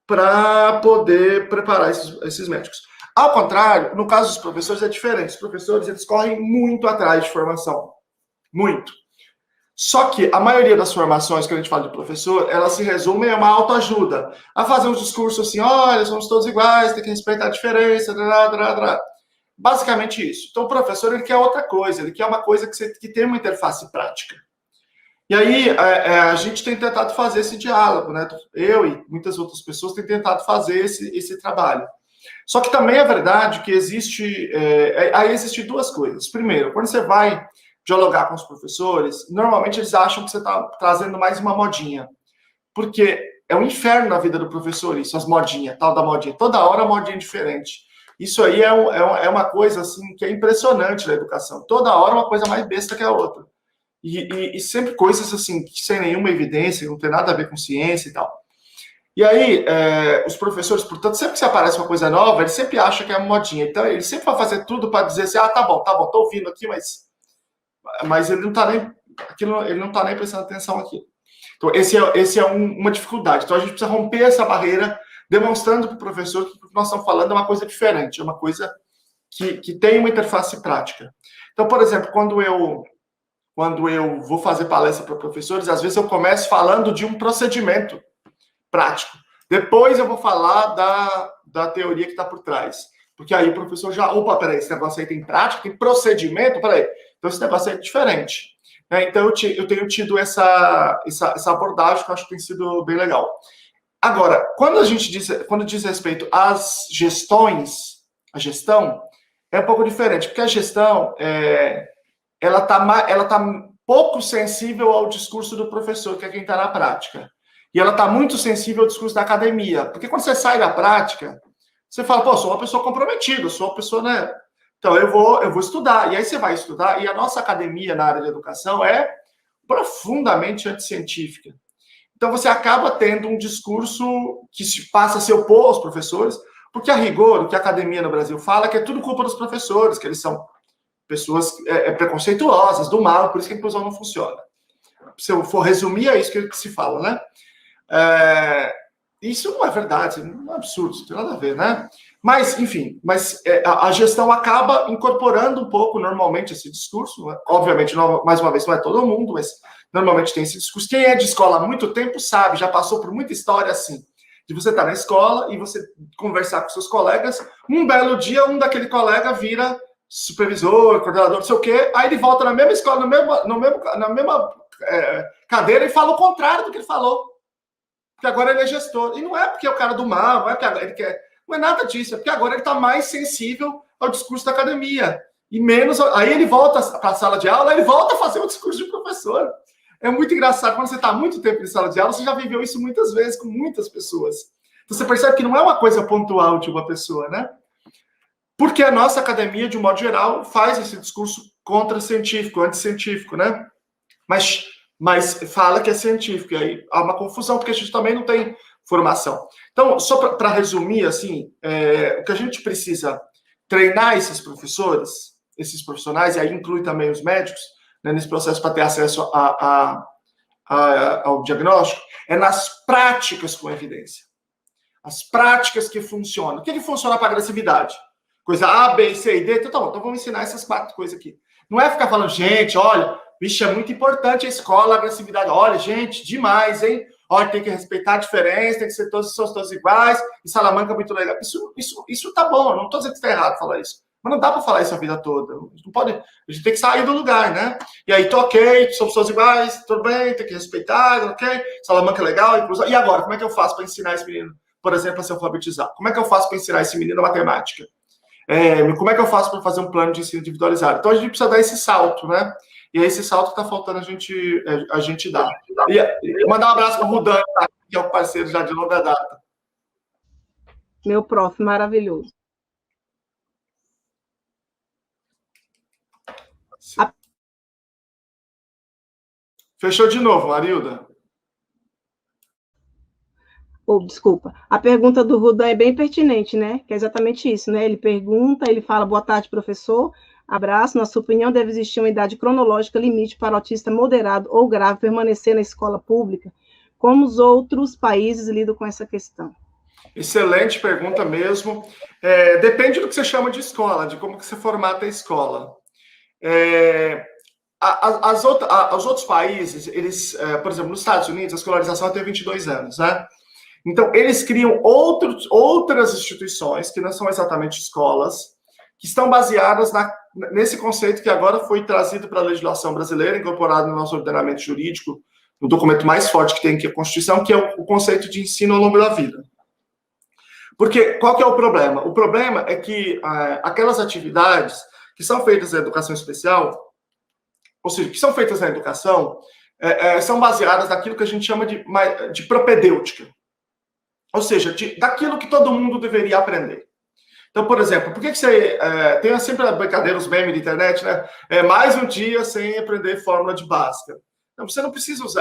para poder preparar esses médicos. Ao contrário, no caso dos professores é diferente. Os professores, eles correm muito atrás de formação. Muito. Só que a maioria das formações que a gente fala de professor, elas se resumem a uma autoajuda. A fazer um discurso assim, olha, somos todos iguais, tem que respeitar a diferença, basicamente isso. Então, o professor, ele quer outra coisa, ele quer uma coisa que tem uma interface prática. E aí, a gente tem tentado fazer esse diálogo, né? Eu e muitas outras pessoas têm tentado fazer esse trabalho. Só que também é verdade que aí existem duas coisas. Primeiro, quando você vai dialogar com os professores, normalmente eles acham que você está trazendo mais uma modinha. Porque é um inferno na vida do professor isso, as modinhas, tal da modinha. Toda hora modinha diferente. Isso aí é uma coisa assim, que é impressionante na educação. Toda hora uma coisa mais besta que a outra. E sempre coisas assim, sem nenhuma evidência, não tem nada a ver com ciência e tal. E aí, os professores, portanto, sempre que se aparece uma coisa nova, eles sempre acham que é uma modinha. Então, ele sempre vai fazer tudo para dizer assim, tá bom, tô ouvindo aqui, mas ele não tá nem prestando atenção aqui. Então, esse é uma dificuldade. Então, a gente precisa romper essa barreira, demonstrando para o professor que o que nós estamos falando é uma coisa diferente, é uma coisa que tem uma interface prática. Então, por exemplo, quando eu vou fazer palestra para professores, às vezes eu começo falando de um procedimento prático. Depois eu vou falar da teoria que está por trás. Porque aí o professor já... Opa, peraí, esse negócio aí tem prática, tem procedimento? Peraí, então esse negócio aí é diferente. Então eu tenho tido essa abordagem que eu acho que tem sido bem legal. Agora, quando diz respeito às gestões, a gestão é um pouco diferente, porque a gestão ela tá pouco sensível ao discurso do professor, que é quem está na prática. E ela está muito sensível ao discurso da academia. Porque quando você sai da prática, você fala, pô, sou uma pessoa comprometida, sou uma pessoa, né? Então, eu vou estudar. E aí você vai estudar, e a nossa academia na área de educação é profundamente anticientífica. Então, você acaba tendo um discurso que passa a se opor aos professores, porque, a rigor, o que a academia no Brasil fala é que é tudo culpa dos professores, que eles são pessoas preconceituosas, do mal, por isso que a inclusão não funciona. Se eu for resumir, é isso que se fala, né? Isso não é verdade, é um absurdo, não tem nada a ver, né? Mas, enfim, a gestão acaba incorporando um pouco, normalmente, esse discurso. Né? Obviamente, mais uma vez, não é todo mundo, mas normalmente tem esse discurso. Quem é de escola há muito tempo sabe, já passou por muita história assim, de você estar na escola e você conversar com seus colegas, um belo dia, um daquele colega vira supervisor, coordenador, não sei o quê, aí ele volta na mesma escola, na mesma cadeira e fala o contrário do que ele falou. Porque agora ele é gestor. E não é porque é o cara do mal, não é porque ele quer... Não é nada disso, é porque agora ele está mais sensível ao discurso da academia. E menos... Aí ele volta para a sala de aula, ele volta a fazer o discurso de professor. É muito engraçado. Quando você está há muito tempo em sala de aula, você já viveu isso muitas vezes com muitas pessoas. Então você percebe que não é uma coisa pontual de uma pessoa, né? Porque a nossa academia, de um modo geral, faz esse discurso contra-científico, anticientífico, né? Mas fala que é científico. E aí há uma confusão, porque a gente também não tem formação. Então, só para resumir, assim, o que a gente precisa treinar esses professores, esses profissionais, e aí inclui também os médicos, né, nesse processo para ter acesso ao diagnóstico, é nas práticas com evidência. As práticas que funcionam. O que funciona para a agressividade? Coisa A, B, C e D. Então, tá bom, então vamos ensinar essas 4 coisas aqui. Não é ficar falando, gente, olha, bicho, é muito importante a escola, a agressividade. Olha, gente, demais, hein? Olha, tem que respeitar a diferença, tem que ser todos iguais, e Salamanca é muito legal. Isso tá bom, eu não estou dizendo que está errado falar isso. Mas não dá para falar isso a vida toda. Não pode, a gente tem que sair do lugar, né? E aí, tô ok, somos todos iguais, tudo bem, tem que respeitar, ok? Salamanca é legal, inclusão. E agora, como é que eu faço para ensinar esse menino, por exemplo, a se alfabetizar? Como é que eu faço para ensinar esse menino matemática? Como é que eu faço para fazer um plano de ensino individualizado? Então, a gente precisa dar esse salto, né? E é esse salto que está faltando a gente dar. E mandar um abraço para o Rudan, que é o parceiro já de longa data. Meu prof, maravilhoso. Fechou de novo, Marilda. Desculpa. A pergunta do Rudan é bem pertinente, né? Que é exatamente isso, né? Ele pergunta, ele fala, boa tarde, professor. Abraço. Na sua opinião, deve existir uma idade cronológica limite para o autista moderado ou grave permanecer na escola pública? Como os outros países lidam com essa questão? Excelente pergunta mesmo. Depende do que você chama de escola, de como que você formata a escola. Os outros países, eles, por exemplo, nos Estados Unidos, a escolarização é até 22 anos, né? Então, eles criam outras instituições, que não são exatamente escolas, que estão baseadas nesse conceito que agora foi trazido para a legislação brasileira, incorporado no nosso ordenamento jurídico, no documento mais forte que tem, que é a Constituição, que é o conceito de ensino ao longo da vida. Porque, qual que é o problema? O problema é que aquelas atividades que são feitas na educação especial, ou seja, que são feitas na educação, são baseadas naquilo que a gente chama de propedêutica. Ou seja, daquilo que todo mundo deveria aprender. Então, por exemplo, por que você... tem sempre a brincadeira, os memes da internet, né? Mais um dia sem aprender fórmula de Bhaskara. Não, você não precisa você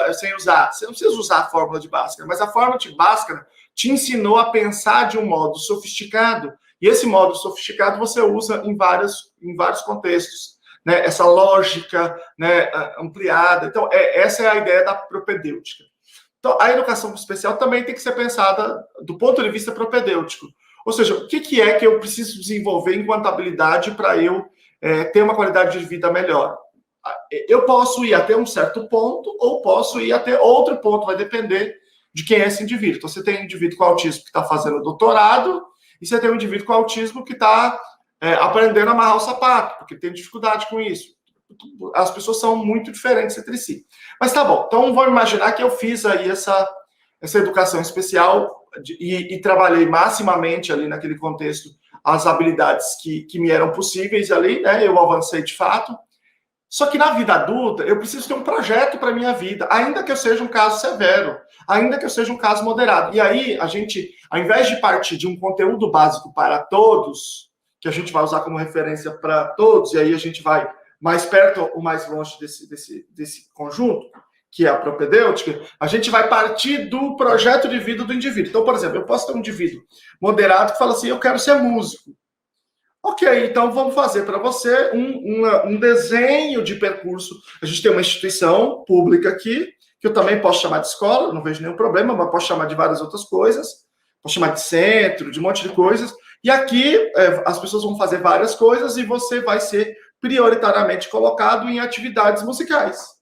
não precisa usar a fórmula de Bhaskara, mas a fórmula de Bhaskara te ensinou a pensar de um modo sofisticado, e esse modo sofisticado você usa em vários contextos, né? Essa lógica, né, ampliada. Então, essa é a ideia da propedêutica. Então, a educação especial também tem que ser pensada do ponto de vista propedêutico. Ou seja, o que é que eu preciso desenvolver enquanto habilidade para eu ter uma qualidade de vida melhor? Eu posso ir até um certo ponto ou posso ir até outro ponto, vai depender de quem é esse indivíduo. Então, você tem um indivíduo com autismo que está fazendo doutorado e você tem um indivíduo com autismo que está aprendendo a amarrar o sapato, porque tem dificuldade com isso. As pessoas são muito diferentes entre si. Mas tá bom, então vamos imaginar que eu fiz aí essa educação especial e trabalhei maximamente ali naquele contexto as habilidades que me eram possíveis ali, né? Eu avancei de fato. Só que na vida adulta, eu preciso ter um projeto para a minha vida, ainda que eu seja um caso severo, ainda que eu seja um caso moderado. E aí, a gente, ao invés de partir de um conteúdo básico para todos, que a gente vai usar como referência para todos, e aí a gente vai mais perto ou mais longe desse conjunto, que é a propedêutica, a gente vai partir do projeto de vida do indivíduo. Então, por exemplo, eu posso ter um indivíduo moderado que fala assim, eu quero ser músico. Ok, então vamos fazer para você um desenho de percurso. A gente tem uma instituição pública aqui, que eu também posso chamar de escola, não vejo nenhum problema, mas posso chamar de várias outras coisas, posso chamar de centro, de um monte de coisas. E aqui as pessoas vão fazer várias coisas e você vai ser prioritariamente colocado em atividades musicais.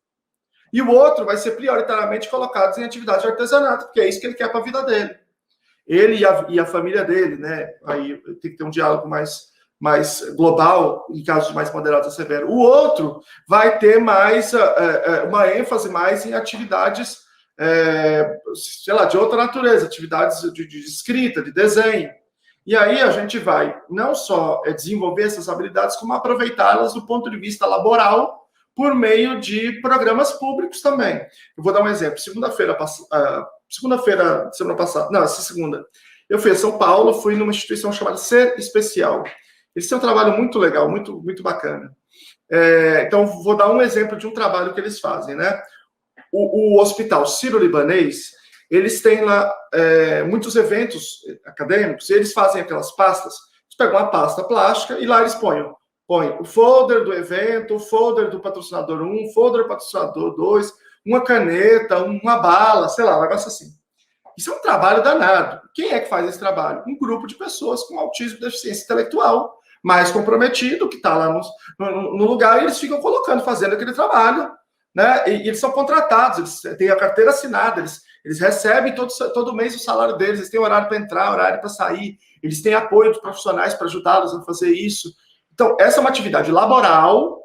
E o outro vai ser prioritariamente colocado em atividades de artesanato, porque é isso que ele quer para a vida dele. Ele e a família dele, né? Aí tem que ter um diálogo mais global, em casos mais moderados a severo. O outro vai ter mais uma ênfase mais em atividades, sei lá, de outra natureza, atividades de escrita, de desenho. E aí a gente vai não só desenvolver essas habilidades, como aproveitá-las do ponto de vista laboral, por meio de programas públicos também. Eu vou dar um exemplo. Segunda-feira, semana passada, não, essa segunda, eu fui a São Paulo, fui numa instituição chamada Ser Especial. Eles têm um trabalho muito legal, muito, muito bacana. Então, vou dar um exemplo de um trabalho que eles fazem, né? O Hospital Sírio-Libanês, eles têm lá muitos eventos acadêmicos, e eles fazem aquelas pastas, eles pegam uma pasta plástica e lá eles põem o folder do evento, o folder do patrocinador 1, o folder do patrocinador 2, uma caneta, uma bala, sei lá, um negócio assim. Isso é um trabalho danado. Quem é que faz esse trabalho? Um grupo de pessoas com autismo e deficiência intelectual, mais comprometido, que está lá no lugar, e eles ficam colocando, fazendo aquele trabalho, né? E eles são contratados, eles têm a carteira assinada, eles recebem todo mês o salário deles, eles têm horário para entrar, horário para sair, eles têm apoio dos profissionais para ajudá-los a fazer isso. Então, essa é uma atividade laboral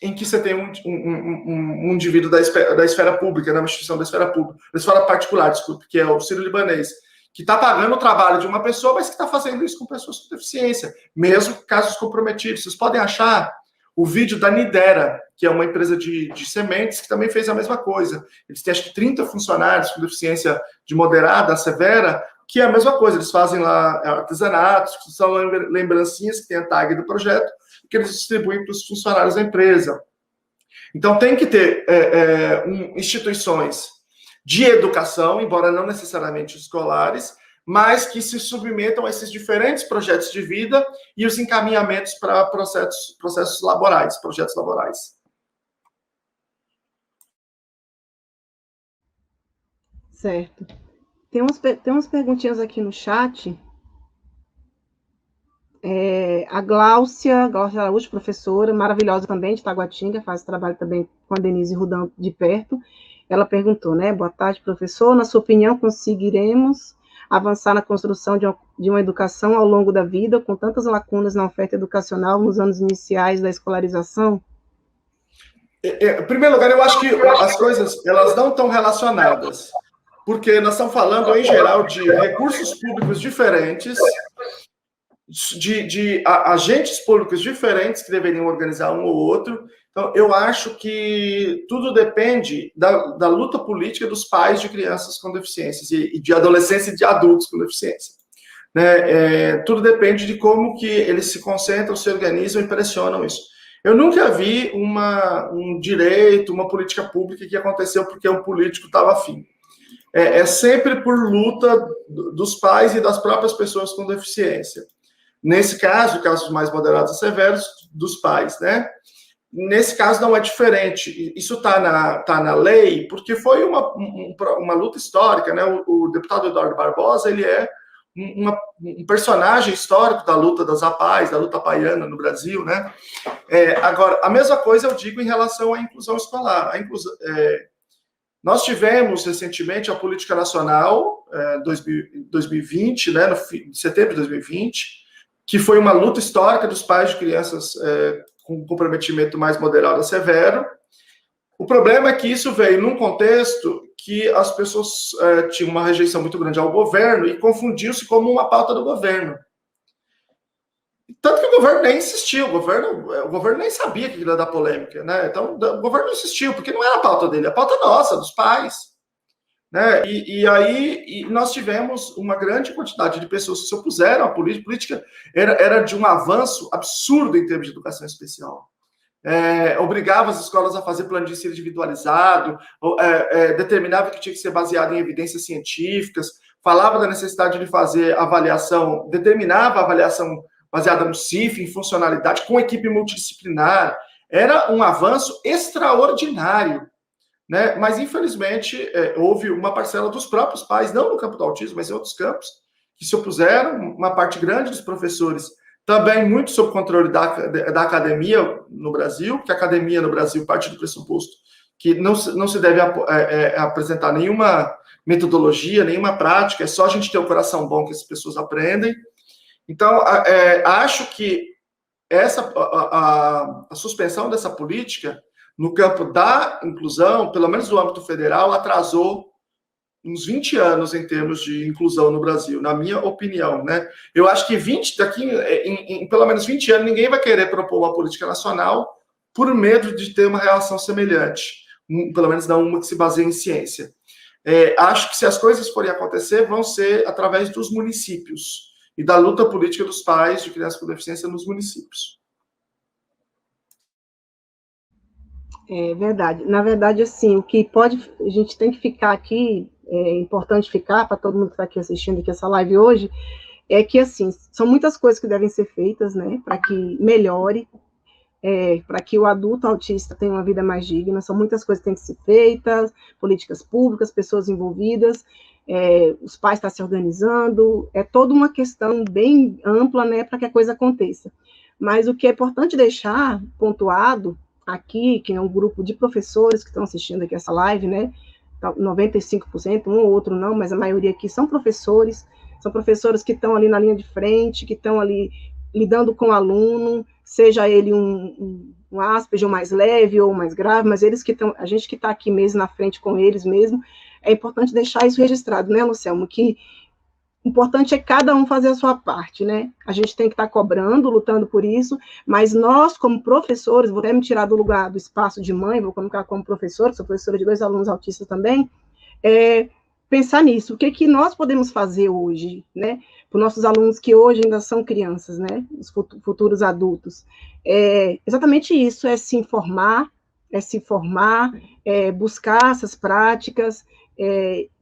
em que você tem um indivíduo da esfera pública, né, uma instituição da esfera pública, da esfera particular, desculpe, que é o Sírio-Libanês, que está pagando o trabalho de uma pessoa, mas que está fazendo isso com pessoas com deficiência, mesmo casos comprometidos. Vocês podem achar o vídeo da Nidera, que é uma empresa de sementes, que também fez a mesma coisa. Eles têm, acho que, 30 funcionários com deficiência de moderada a severa, que é a mesma coisa. Eles fazem lá artesanatos, que são lembrancinhas que tem a tag do projeto, que eles distribuem para os funcionários da empresa. Então, tem que ter instituições de educação, embora não necessariamente escolares, mas que se submetam a esses diferentes projetos de vida e os encaminhamentos para processos laborais, projetos laborais. Certo. Tem umas perguntinhas aqui no chat. A Gláucia Araújo, professora, maravilhosa também, de Taguatinga, faz trabalho também com a Denise Rudão de perto. Ela perguntou, né? Boa tarde, professor. Na sua opinião, conseguiremos avançar na construção de uma educação ao longo da vida, com tantas lacunas na oferta educacional nos anos iniciais da escolarização? Em primeiro lugar, eu acho que as coisas elas não estão relacionadas, porque nós estamos falando, em geral, de recursos públicos diferentes, de agentes públicos diferentes que deveriam organizar um ou outro. Então, eu acho que tudo depende da luta política dos pais de crianças com deficiências e de adolescentes e de adultos com deficiência. Né? Tudo depende de como que eles se concentram, se organizam e pressionam isso. Eu nunca vi um direito, uma política pública que aconteceu porque um político estava afim. É sempre por luta dos pais e das próprias pessoas com deficiência. Nesse caso, casos mais moderados e severos, dos pais, né? Nesse caso não é diferente. Isso está na lei, porque foi uma luta histórica, né? O deputado Eduardo Barbosa, ele é um personagem histórico da luta das APAES, da luta apaiana no Brasil, né? Agora, a mesma coisa eu digo em relação à inclusão escolar. Nós tivemos recentemente a Política Nacional 2020, né? No setembro de 2020, que foi uma luta histórica dos pais de crianças com comprometimento mais moderado a severo. O problema é que isso veio num contexto que as pessoas tinham uma rejeição muito grande ao governo e confundiu-se como uma pauta do governo. Tanto que o governo nem insistiu, o governo nem sabia que ia dar polêmica, né? Então, o governo não insistiu, porque não era a pauta dele, a pauta nossa, dos pais. Né? E aí nós tivemos uma grande quantidade de pessoas que se opuseram à política. A política era de um avanço absurdo em termos de educação especial. Obrigava as escolas a fazer plano de ensino individualizado, determinava que tinha que ser baseado em evidências científicas, falava da necessidade de fazer avaliação, determinava a avaliação baseada no CIF, em funcionalidade, com equipe multidisciplinar. Era um avanço extraordinário, né? Mas, infelizmente, houve uma parcela dos próprios pais, não no campo do autismo, mas em outros campos, que se opuseram, uma parte grande dos professores, também muito sob controle da academia no Brasil, porque a academia no Brasil parte do pressuposto que não se deve apresentar nenhuma metodologia, nenhuma prática, é só a gente ter o coração bom que as pessoas aprendem. Então, acho que a suspensão dessa política no campo da inclusão, pelo menos no âmbito federal, atrasou uns 20 anos em termos de inclusão no Brasil, na minha opinião, né? Eu acho que em pelo menos 20 anos, ninguém vai querer propor uma política nacional por medo de ter uma reação semelhante, pelo menos não uma que se baseie em ciência. Acho que se as coisas forem acontecer, vão ser através dos municípios e da luta política dos pais de crianças com deficiência nos municípios. É verdade. Na verdade, assim, o que a gente tem que ficar aqui, é importante ficar para todo mundo que está aqui assistindo aqui essa live hoje, é que, assim, são muitas coisas que devem ser feitas, né, para que melhore, para que o adulto autista tenha uma vida mais digna, são muitas coisas que têm que ser feitas, políticas públicas, pessoas envolvidas, os pais estão se organizando, é toda uma questão bem ampla, né, para que a coisa aconteça. Mas o que é importante deixar pontuado aqui, que é um grupo de professores que estão assistindo aqui essa live, né, 95%, um ou outro não, mas a maioria aqui são professores que estão ali na linha de frente, que estão ali lidando com o aluno, seja ele um Asperger mais leve ou mais grave, mas eles que estão, a gente que está aqui mesmo na frente com eles mesmo, é importante deixar isso registrado, né, Lucelmo, que importante é cada um fazer a sua parte, né? A gente tem que estar cobrando, lutando por isso, mas nós, como professores, vou até me tirar do lugar do espaço de mãe, vou colocar como professora, sou professora de 2 alunos autistas também, pensar nisso, o que nós podemos fazer hoje, né? Para os nossos alunos que hoje ainda são crianças, né? Os futuros adultos. Exatamente isso, é se informar, buscar essas práticas,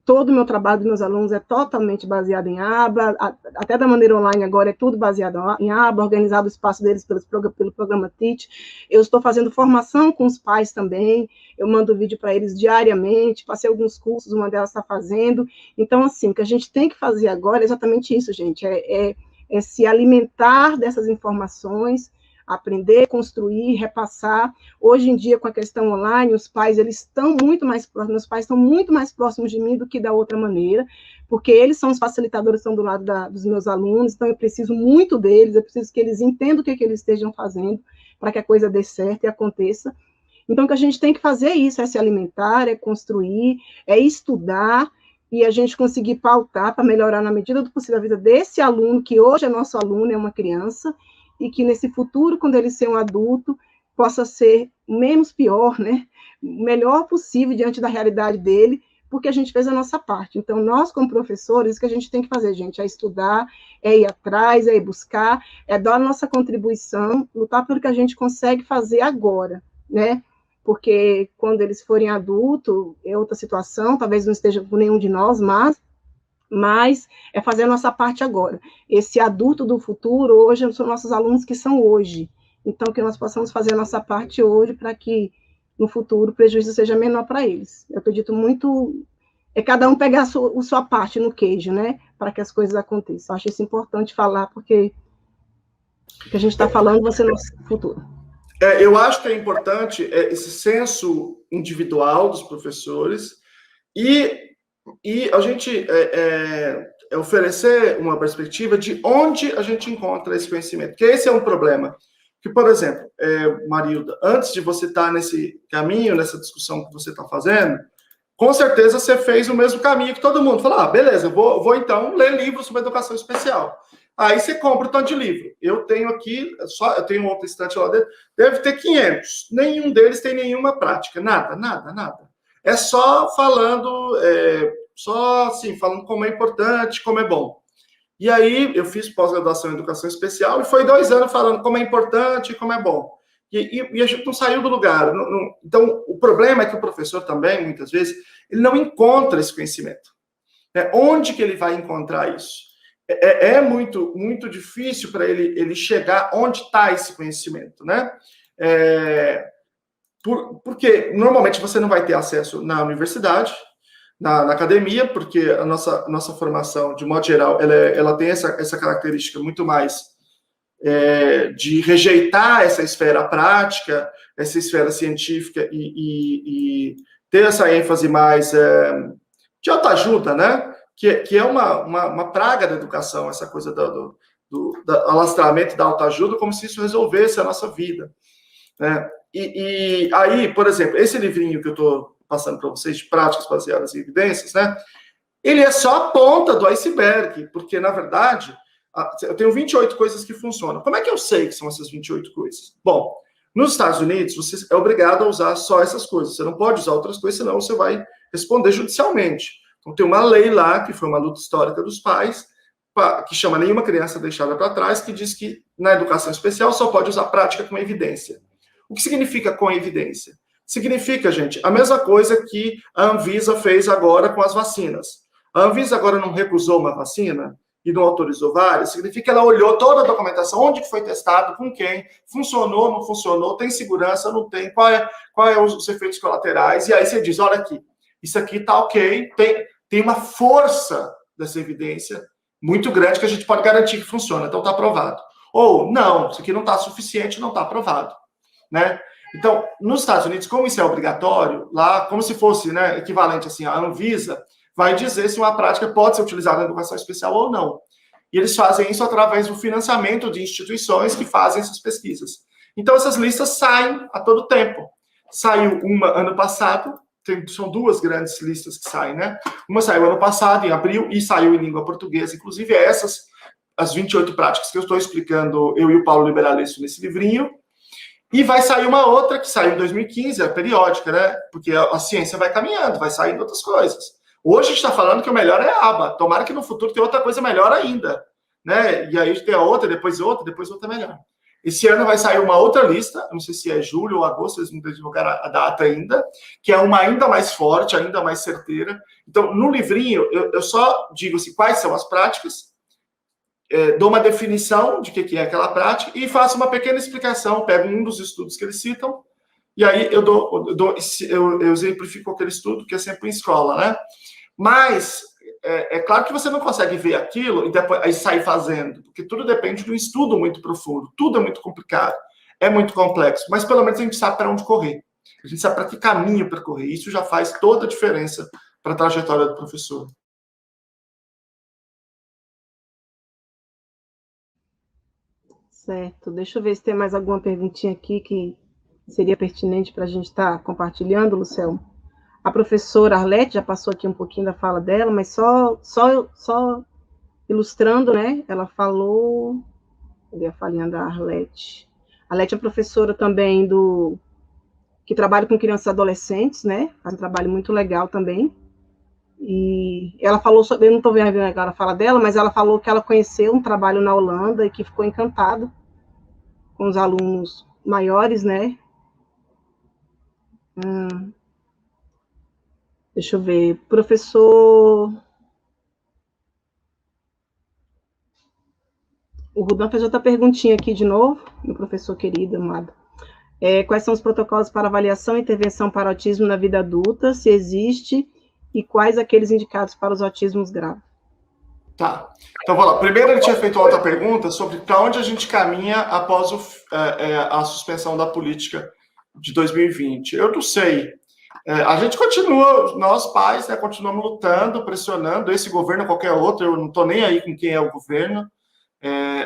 todo o meu trabalho dos meus alunos é totalmente baseado em aba, até da maneira online agora é tudo baseado em aba, organizado o espaço deles pelo programa Teach. Eu estou fazendo formação com os pais também, eu mando vídeo para eles diariamente, passei alguns cursos, uma delas está fazendo. Então, assim, o que a gente tem que fazer agora é exatamente isso, gente, é se alimentar dessas informações, aprender, construir, repassar. Hoje em dia, com a questão online, os pais, eles estão muito mais próximos, meus pais estão muito mais próximos de mim do que da outra maneira, porque eles são os facilitadores, estão do lado dos meus alunos, então eu preciso muito deles, eu preciso que eles entendam o que eles estejam fazendo, para que a coisa dê certo e aconteça. Então, o que a gente tem que fazer é isso, é se alimentar, é construir, é estudar, e a gente conseguir pautar para melhorar na medida do possível a vida desse aluno, que hoje é nosso aluno, é uma criança, e que nesse futuro, quando ele ser um adulto, possa ser menos pior, né? O melhor possível diante da realidade dele, porque a gente fez a nossa parte. Então, nós, como professores, o que a gente tem que fazer, gente, é estudar, é ir atrás, é ir buscar, é dar a nossa contribuição, lutar pelo que a gente consegue fazer agora, né? Porque quando eles forem adultos, é outra situação, talvez não esteja com nenhum de nós, mas é fazer a nossa parte agora. Esse adulto do futuro, hoje, são nossos alunos que são hoje. Então, que nós possamos fazer a nossa parte hoje para que, no futuro, o prejuízo seja menor para eles. Eu acredito muito... cada um pegar a sua parte no queijo, né? Para que as coisas aconteçam. Eu acho isso importante falar, porque o que a gente está falando vai ser nosso futuro. Eu acho que é importante esse senso individual dos professores e a gente oferecer uma perspectiva de onde a gente encontra esse conhecimento, porque esse é um problema. Que, por exemplo, Marilda, antes de você estar nesse caminho, nessa discussão que você está fazendo, com certeza você fez o mesmo caminho que todo mundo. Falou, beleza, vou então ler livros sobre educação especial. Aí você compra o tanto de livro. Eu tenho aqui, eu tenho outro estante lá dentro, deve ter 500. Nenhum deles tem nenhuma prática. Nada. É só falando, falando como é importante, como é bom. E aí eu fiz pós-graduação em educação especial e foi 2 anos falando como é importante e como é bom. E a gente não saiu do lugar. Então, o problema é que o professor também, muitas vezes, ele não encontra esse conhecimento. Onde que ele vai encontrar isso? É muito, muito difícil para ele chegar onde está esse conhecimento, né? Porque normalmente você não vai ter acesso na universidade, na academia, porque a nossa formação, de modo geral, ela tem essa característica muito mais de rejeitar essa esfera prática, essa esfera científica e ter essa ênfase mais de autoajuda, né? Que é uma praga da educação, essa coisa do alastramento da autoajuda, como se isso resolvesse a nossa vida, né? E aí, por exemplo, esse livrinho que eu estou passando para vocês, de práticas baseadas em evidências, né? Ele é só a ponta do iceberg, porque, na verdade, eu tenho 28 coisas que funcionam. Como é que eu sei que são essas 28 coisas? Bom, nos Estados Unidos, você é obrigado a usar só essas coisas. Você não pode usar outras coisas, senão você vai responder judicialmente. Então, tem uma lei lá, que foi uma luta histórica dos pais, que chama Nenhuma Criança Deixada para Trás, que diz que na educação especial só pode usar prática com evidência. O que significa com evidência? Significa, gente, a mesma coisa que a Anvisa fez agora com as vacinas. A Anvisa agora não recusou uma vacina e não autorizou várias, significa que ela olhou toda a documentação, onde que foi testado, com quem, funcionou, não funcionou, tem segurança, não tem, qual é os efeitos colaterais, e aí você diz, olha aqui, isso aqui tá ok, tem uma força dessa evidência muito grande que a gente pode garantir que funciona, então tá aprovado. Ou, não, isso aqui não tá suficiente, não tá aprovado, né? Então, nos Estados Unidos, como isso é obrigatório, lá, como se fosse, né, equivalente assim, a Anvisa vai dizer se uma prática pode ser utilizada na educação especial ou não. E eles fazem isso através do financiamento de instituições que fazem essas pesquisas. Então, essas listas saem a todo tempo. Saiu uma ano passado, são 2 grandes listas que saem, né? Uma saiu ano passado, em abril, e saiu em língua portuguesa. Inclusive, essas, as 28 práticas que eu estou explicando, eu e o Paulo Liberalesso nesse livrinho. E vai sair uma outra, que saiu em 2015, a periódica, né? Porque a ciência vai caminhando, vai saindo outras coisas. Hoje a gente está falando que o melhor é a aba. Tomara que no futuro tenha outra coisa melhor ainda, né? E aí tem a outra, depois outra melhor. Esse ano vai sair uma outra lista, não sei se é julho ou agosto, eles não divulgaram a data ainda, que é uma ainda mais forte, ainda mais certeira. Então, no livrinho, eu só digo assim, quais são as práticas, dou uma definição de que é aquela prática e faço uma pequena explicação, pego um dos estudos que eles citam, e aí eu exemplifico aquele estudo, que é sempre em escola, né? Mas é claro que você não consegue ver aquilo e depois aí sair fazendo, porque tudo depende de um estudo muito profundo, tudo é muito complicado, é muito complexo, mas pelo menos a gente sabe para onde correr, a gente sabe para que caminho percorrer, isso já faz toda a diferença para a trajetória do professor. Certo, deixa eu ver se tem mais alguma perguntinha aqui que seria pertinente para a gente estar compartilhando, Luciano. A professora Arlete já passou aqui um pouquinho da fala dela, mas só ilustrando, né? Ela falou... Cadê a falinha da Arlete? A Arlete é professora também que trabalha com crianças e adolescentes, né? Faz um trabalho muito legal também. E ela falou, eu não estou vendo agora a fala dela, mas ela falou que ela conheceu um trabalho na Holanda e que ficou encantada com os alunos maiores, né? Deixa eu ver, professor... O Rudão fez outra perguntinha aqui de novo, meu professor querido, amado. Quais são os protocolos para avaliação e intervenção para autismo na vida adulta, se existe, e quais aqueles indicados para os autismos graves? Tá. Então, vamos lá. Primeiro, ele tinha feito outra pergunta sobre para onde a gente caminha após a suspensão da política de 2020. Eu não sei. A gente continua, nós pais, né, continuamos lutando, pressionando, esse governo ou qualquer outro, eu não estou nem aí com quem é o governo.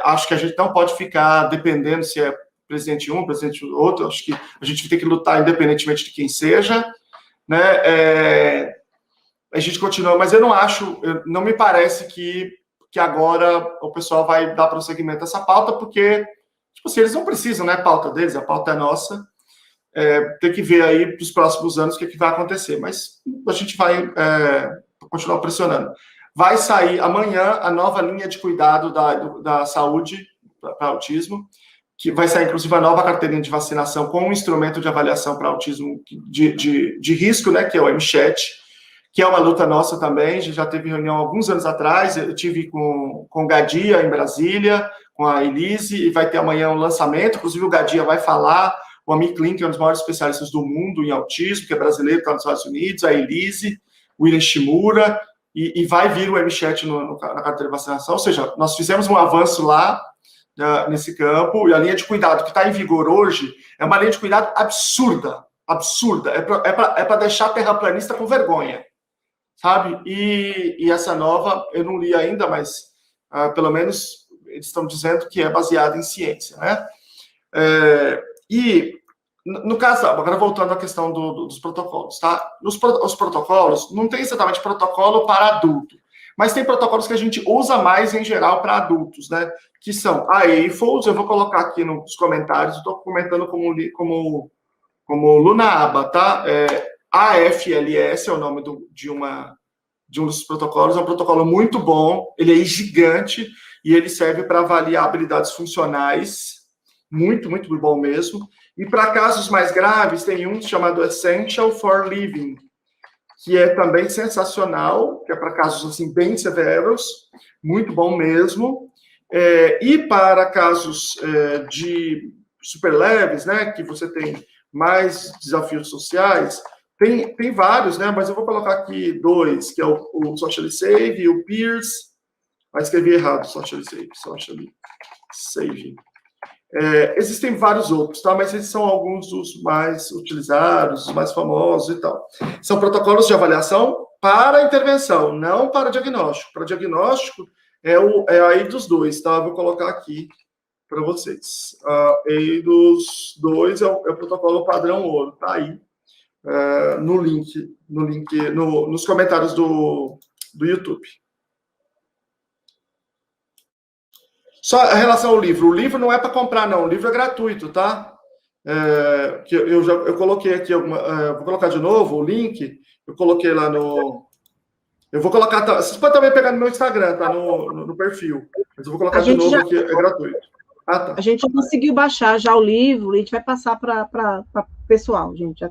Acho que a gente não pode ficar dependendo se é presidente um, presidente outro. Acho que a gente tem que lutar independentemente de quem seja, né? a gente continua, mas eu não me parece que agora o pessoal vai dar prosseguimento a essa pauta, porque, tipo assim, eles não precisam, né? A pauta deles, a pauta é nossa. Tem que ver aí para os próximos anos o que vai acontecer, mas a gente vai continuar pressionando. Vai sair amanhã a nova linha de cuidado da saúde para autismo, que vai sair, inclusive, a nova carteirinha de vacinação com um instrumento de avaliação para autismo de risco, né, que é o MChat, que é uma luta nossa também. A gente já teve reunião alguns anos atrás, eu tive com o Gadia em Brasília, com a Elise, e vai ter amanhã um lançamento, inclusive o Gadia vai falar, o Ami Klink é um dos maiores especialistas do mundo em autismo, que é brasileiro, está nos Estados Unidos, a Elise, o William Shimura, e vai vir o MChat na carteira de vacinação, ou seja, nós fizemos um avanço lá, nesse campo, e a linha de cuidado que está em vigor hoje é uma linha de cuidado absurda, é para deixar terraplanista com vergonha, sabe? E essa nova, eu não li ainda, mas pelo menos eles estão dizendo que é baseada em ciência, né? E no caso, agora voltando à questão dos protocolos, tá? Os protocolos, não tem exatamente protocolo para adulto, mas tem protocolos que a gente usa mais em geral para adultos, né? Que são a AFOS, eu vou colocar aqui nos comentários, estou comentando como Lunaaba, tá? AFLS é o nome de um dos protocolos, é um protocolo muito bom, ele é gigante e ele serve para avaliar habilidades funcionais, muito, muito bom mesmo. E para casos mais graves, tem um chamado Essential for Living, que é também sensacional, que é para casos assim bem severos, muito bom mesmo. E para casos de super leves, né, que você tem mais desafios sociais, tem vários, né, mas eu vou colocar aqui 2, que é o Socially Save e o Peers. Escrevi errado, Socially Save. Existem vários outros, tá? Mas esses são alguns dos mais utilizados, os mais famosos e tal. São protocolos de avaliação para intervenção, não para diagnóstico. Para diagnóstico é a EIDOS 2, tá? Eu vou colocar aqui para vocês. A EIDOS 2 é o protocolo padrão ouro, tá aí no link, nos comentários do YouTube. Só em relação ao livro. O livro não é para comprar, não. O livro é gratuito, tá? Que eu coloquei aqui vou colocar de novo o link. Eu coloquei lá no... Eu vou colocar... Vocês podem também pegar no meu Instagram, tá? No perfil. Mas eu vou colocar de novo aqui, é gratuito. Tá. A gente conseguiu baixar já o livro e a gente vai passar para o pessoal, gente. Já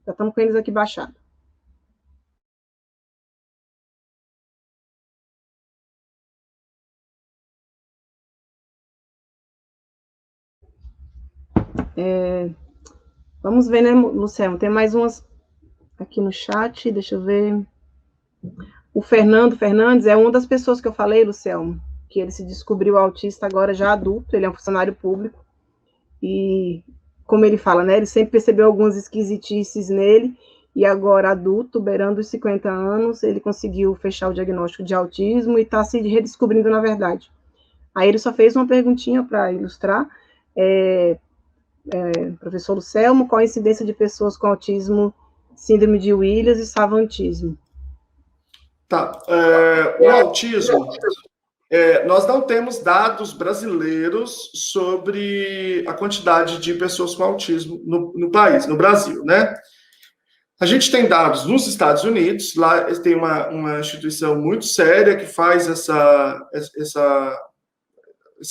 estamos com eles aqui baixados. Vamos ver, né, Luciano? Tem mais umas aqui no chat, deixa eu ver. O Fernando Fernandes é uma das pessoas que eu falei, Luciano, que ele se descobriu autista agora já adulto, ele é um funcionário público, e como ele fala, né, ele sempre percebeu algumas esquisitices nele, e agora adulto, beirando os 50 anos, ele conseguiu fechar o diagnóstico de autismo e está se redescobrindo na verdade. Aí ele só fez uma perguntinha para ilustrar, professor Lucelmo, qual a incidência de pessoas com autismo, síndrome de Williams e savantismo? Tá. O autismo, nós não temos dados brasileiros sobre a quantidade de pessoas com autismo no país, no Brasil, né? A gente tem dados nos Estados Unidos, lá tem uma instituição muito séria que faz esse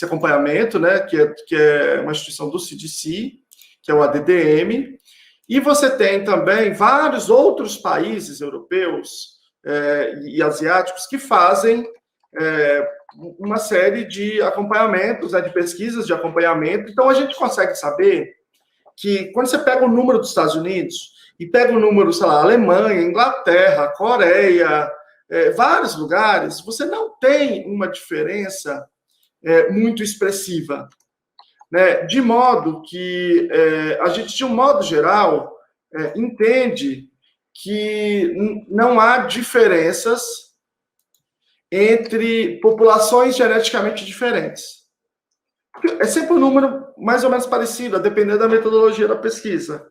acompanhamento, né, que é uma instituição do CDC, que é o ADDM, e você tem também vários outros países europeus e asiáticos que fazem uma série de acompanhamentos, né, de pesquisas de acompanhamento. Então, a gente consegue saber que quando você pega o número dos Estados Unidos e pega o número, sei lá, Alemanha, Inglaterra, Coreia, vários lugares, você não tem uma diferença muito expressiva, né? De modo que a gente, de um modo geral, entende que não há diferenças entre populações geneticamente diferentes. É sempre um número mais ou menos parecido, a depender da metodologia da pesquisa.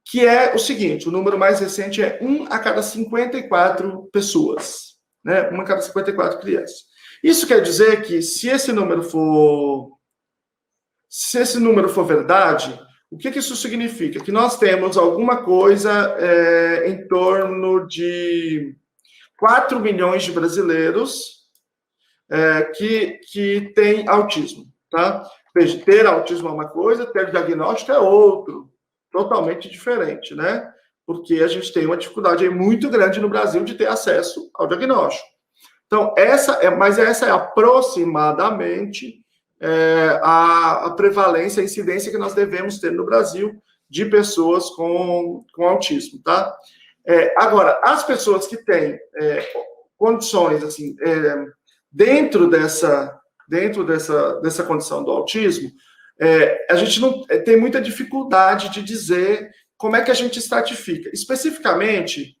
que é o seguinte, o número mais recente é 1 a cada 54 pessoas, né? 1 a cada 54 crianças. Isso quer dizer que, se esse número for verdade, o que isso significa? Que nós temos alguma coisa em torno de 4 milhões de brasileiros que têm autismo, tá? Veja, ter autismo é uma coisa, ter diagnóstico é outro, totalmente diferente, né? Porque a gente tem uma dificuldade muito grande no Brasil de ter acesso ao diagnóstico. Então, essa é aproximadamente a prevalência, a incidência que nós devemos ter no Brasil de pessoas com autismo, tá? Agora, as pessoas que têm condições, assim, dentro dessa condição do autismo, a gente não tem muita dificuldade de dizer como é que a gente estratifica. Especificamente,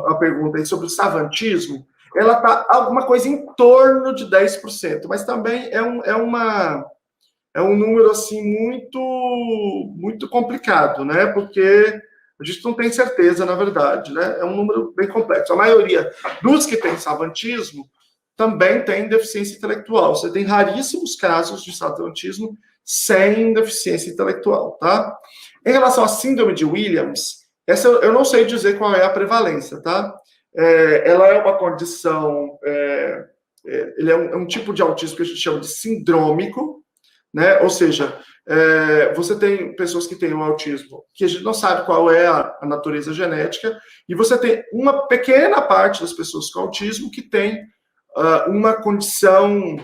a pergunta aí sobre o savantismo, ela está alguma coisa em torno de 10%, mas também é um número assim muito complicado, né? Porque a gente não tem certeza, na verdade, né? É um número bem complexo. A maioria dos que têm savantismo também tem deficiência intelectual. Você tem raríssimos casos de savantismo sem deficiência intelectual, tá? Em relação à síndrome de Williams, essa eu não sei dizer qual é a prevalência, tá? Ela é uma condição, ele é um tipo de autismo que a gente chama de sindrômico, né? Ou seja, você tem pessoas que têm o autismo que a gente não sabe qual é a natureza genética, e você tem uma pequena parte das pessoas com autismo que tem uma condição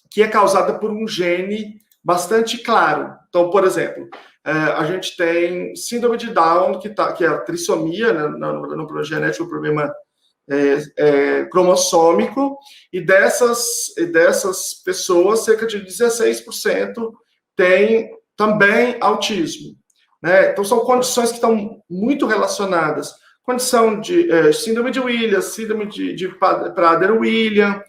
que é causada por um gene bastante claro. Então, por exemplo, a gente tem síndrome de Down, que é a trissomia, né, no problema genético, o problema cromossômico, e dessas pessoas, cerca de 16% têm também autismo, né? Então, são condições que estão muito relacionadas. Condição de síndrome de Williams, síndrome de Prader-Williams,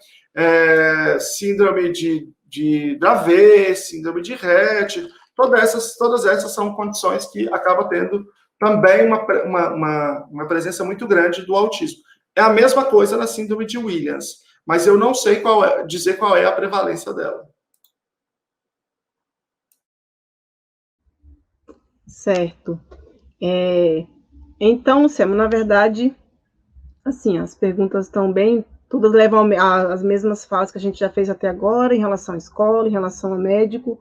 síndrome de Dravet, síndrome de Rett, todas essas são condições que acabam tendo também uma presença muito grande do autismo. É a mesma coisa na síndrome de Williams, mas eu não sei dizer qual é a prevalência dela. Certo. Então, Luciano, na verdade, assim, as perguntas estão bem, todas levam às mesmas falas que a gente já fez até agora, em relação à escola, em relação ao médico,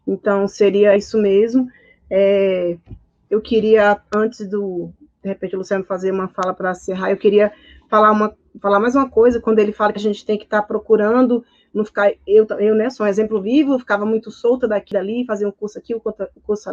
então seria isso mesmo. Eu queria, antes de repente, o Luciano fazer uma fala para encerrar, eu queria falar mais uma coisa, quando ele fala que a gente tem que estar procurando, não ficar, eu né, sou um exemplo vivo, eu ficava muito solta daqui dali, fazia um curso aqui, um curso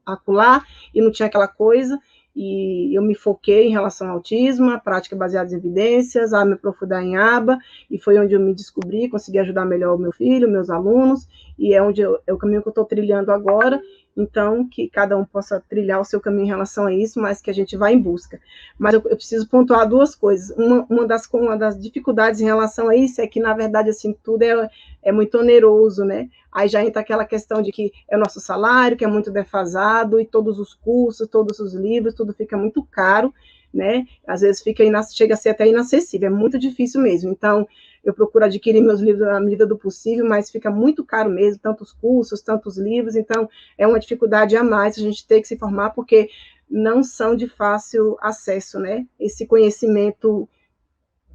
acolá, e não tinha aquela coisa, e eu me foquei em relação ao autismo, a prática baseada em evidências, a me aprofundar em aba, e foi onde eu me descobri, consegui ajudar melhor o meu filho, meus alunos, e é o caminho que eu estou trilhando agora. Então, que cada um possa trilhar o seu caminho em relação a isso, mas que a gente vá em busca. Mas eu preciso pontuar duas coisas. Uma das dificuldades em relação a isso é que, na verdade, assim, tudo é muito oneroso, né? Aí já entra aquela questão de que é o nosso salário, que é muito defasado, e todos os cursos, todos os livros, tudo fica muito caro, né? Às vezes chega a ser até inacessível, é muito difícil mesmo. Então, eu procuro adquirir meus livros na medida do possível, mas fica muito caro mesmo, tantos cursos, tantos livros, então é uma dificuldade a mais a gente ter que se formar, porque não são de fácil acesso, né? Esse conhecimento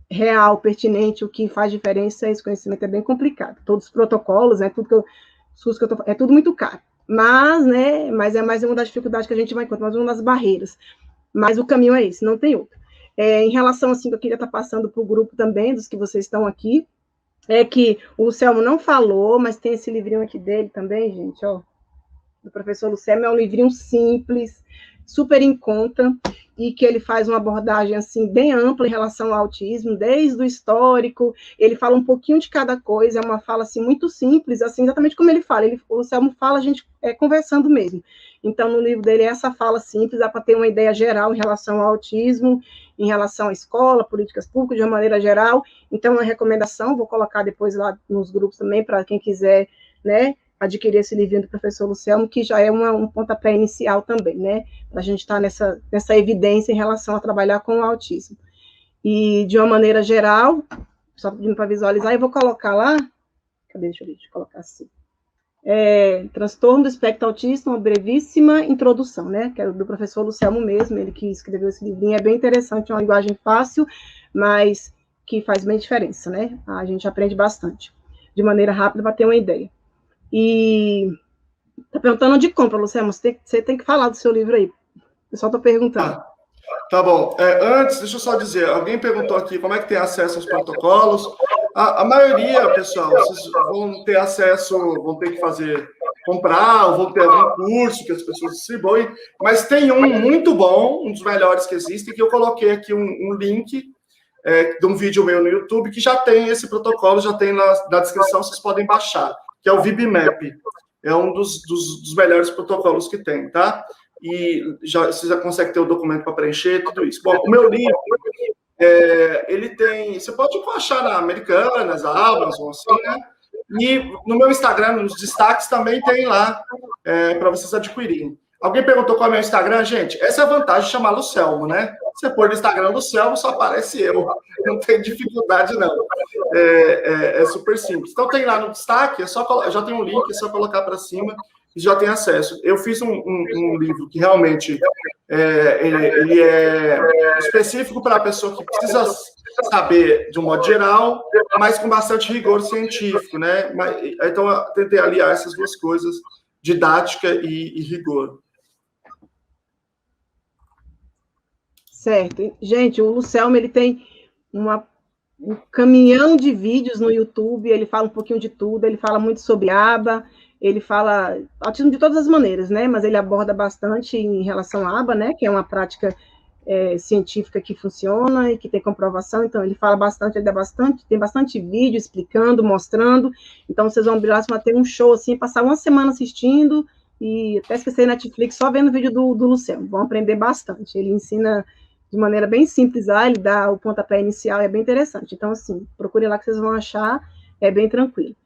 real, pertinente, o que faz diferença, esse conhecimento é bem complicado. Todos os protocolos, né, é tudo muito caro. Mas, né, é mais uma das dificuldades que a gente vai encontrar, mais uma das barreiras. Mas o caminho é esse, não tem outro. Em relação, assim, que eu queria estar passando para o grupo também, dos que vocês estão aqui, é que o Luciano não falou, mas tem esse livrinho aqui dele também, gente, ó, do professor Luciano, é um livrinho simples, super em conta, e que ele faz uma abordagem, assim, bem ampla em relação ao autismo, desde o histórico, ele fala um pouquinho de cada coisa, é uma fala, assim, muito simples, assim, exatamente como ele fala, o Luciano fala, a gente conversando mesmo. Então, no livro dele, essa fala simples, dá para ter uma ideia geral em relação ao autismo, em relação à escola, políticas públicas, de uma maneira geral. Então, uma recomendação, vou colocar depois lá nos grupos também, para quem quiser, né, adquirir esse livrinho do professor Lucelmo, que já é um pontapé inicial também, né? Para a gente estar nessa evidência em relação a trabalhar com o autismo. E, de uma maneira geral, só pedindo para visualizar, eu vou colocar lá, cadê? Deixa eu colocar assim. Transtorno do espectro autista, uma brevíssima introdução, né? Que é do professor Lucelmo mesmo, ele que escreveu esse livrinho, é bem interessante, é uma linguagem fácil, mas que faz bem diferença, né? A gente aprende bastante, de maneira rápida, para ter uma ideia. E tá perguntando onde compra, Lucelmo, você tem que falar do seu livro aí. O pessoal tá perguntando. Tá bom. Antes, deixa eu só dizer, alguém perguntou aqui como é que tem acesso aos protocolos. A maioria, pessoal, vocês vão ter acesso, vão ter que comprar, ou vão ter algum curso que as pessoas distribuem, mas tem um muito bom, um dos melhores que existem, que eu coloquei aqui um link de um vídeo meu no YouTube, que já tem esse protocolo, já tem na descrição, vocês podem baixar, que é o VibMap. É um dos melhores protocolos que tem, tá? E você já consegue ter o documento para preencher, tudo isso. Bom, o meu livro, ele tem... Você pode achar na Americanas, Amazon, assim, né? E no meu Instagram, nos destaques, também tem lá para vocês adquirirem. Alguém perguntou qual é o meu Instagram? Gente, essa é a vantagem de chamar Lucelmo, né? Você pôr no Instagram Lucelmo, só aparece eu. Não tem dificuldade, não. É super simples. Então, tem lá no destaque, já tem um link, é só colocar para cima e já tem acesso. Eu fiz um livro que realmente ele é específico para a pessoa que precisa saber de um modo geral, mas com bastante rigor científico, né? Então, eu tentei aliar essas duas coisas, didática e rigor. Certo. Gente, o Lucelmo, ele tem um caminhão de vídeos no YouTube, ele fala um pouquinho de tudo, ele fala muito sobre aba, ele fala autismo de todas as maneiras, né? Mas ele aborda bastante em relação à aba, né? Que é uma prática científica que funciona e que tem comprovação, então ele fala bastante, ele dá bastante, tem bastante vídeo explicando, mostrando, então vocês vão lá ter um show assim, passar uma semana assistindo e até esquecer Netflix só vendo o vídeo do Lucelmo, vão aprender bastante, ele ensina de maneira bem simples, ele dá o pontapé inicial, é bem interessante, então assim, procure lá que vocês vão achar, é bem tranquilo.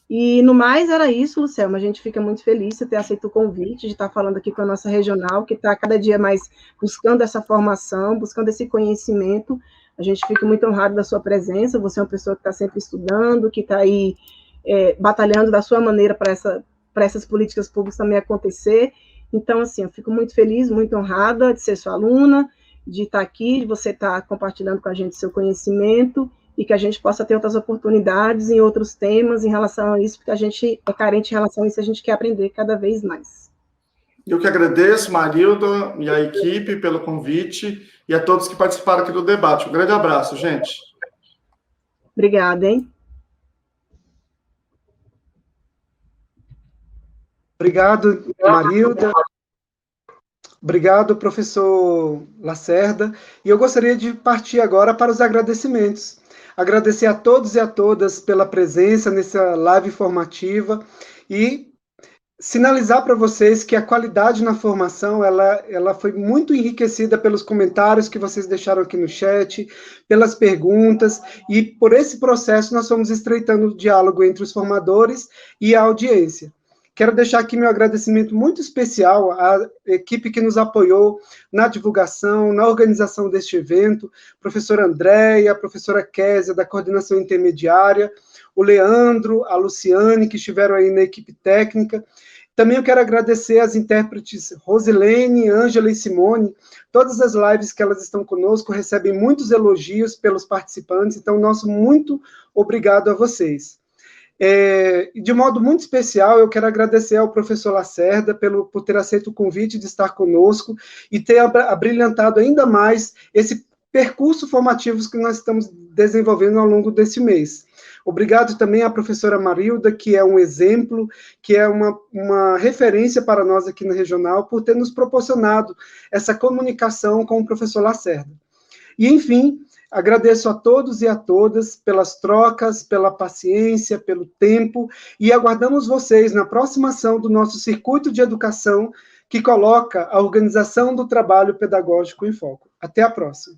E, no mais, era isso, Lucelmo, a gente fica muito feliz de ter aceito o convite, de estar falando aqui com a nossa regional, que está cada dia mais buscando essa formação, buscando esse conhecimento, a gente fica muito honrado da sua presença, você é uma pessoa que está sempre estudando, que está aí batalhando da sua maneira para essas políticas públicas também acontecer, então, assim, eu fico muito feliz, muito honrada de ser sua aluna, de estar aqui, de você estar compartilhando com a gente seu conhecimento, e que a gente possa ter outras oportunidades em outros temas em relação a isso, porque a gente é carente em relação a isso, a gente quer aprender cada vez mais. Eu que agradeço, Marilda, e a equipe pelo convite, e a todos que participaram aqui do debate. Um grande abraço, gente. Obrigada, hein? Obrigado, Marilda. Obrigado, professor Lacerda. E eu gostaria de partir agora para os agradecimentos. Agradecer a todos e a todas pela presença nessa live formativa e sinalizar para vocês que a qualidade na formação, ela foi muito enriquecida pelos comentários que vocês deixaram aqui no chat, pelas perguntas, e por esse processo nós fomos estreitando o diálogo entre os formadores e a audiência. Quero deixar aqui meu agradecimento muito especial à equipe que nos apoiou na divulgação, na organização deste evento, professora Andréia, professora Késia, da coordenação intermediária, o Leandro, a Luciane, que estiveram aí na equipe técnica. Também eu quero agradecer às intérpretes Rosilene, Ângela e Simone. Todas as lives que elas estão conosco recebem muitos elogios pelos participantes, então nosso muito obrigado a vocês. De modo muito especial, eu quero agradecer ao professor Lacerda por ter aceito o convite de estar conosco e ter abrilhantado ainda mais esse percurso formativo que nós estamos desenvolvendo ao longo desse mês. Obrigado também à professora Marilda, que é um exemplo, que é uma referência para nós aqui na Regional, por ter nos proporcionado essa comunicação com o professor Lacerda. E, enfim, agradeço a todos e a todas pelas trocas, pela paciência, pelo tempo, e aguardamos vocês na próxima ação do nosso Circuito de Educação, que coloca a organização do trabalho pedagógico em foco. Até a próxima.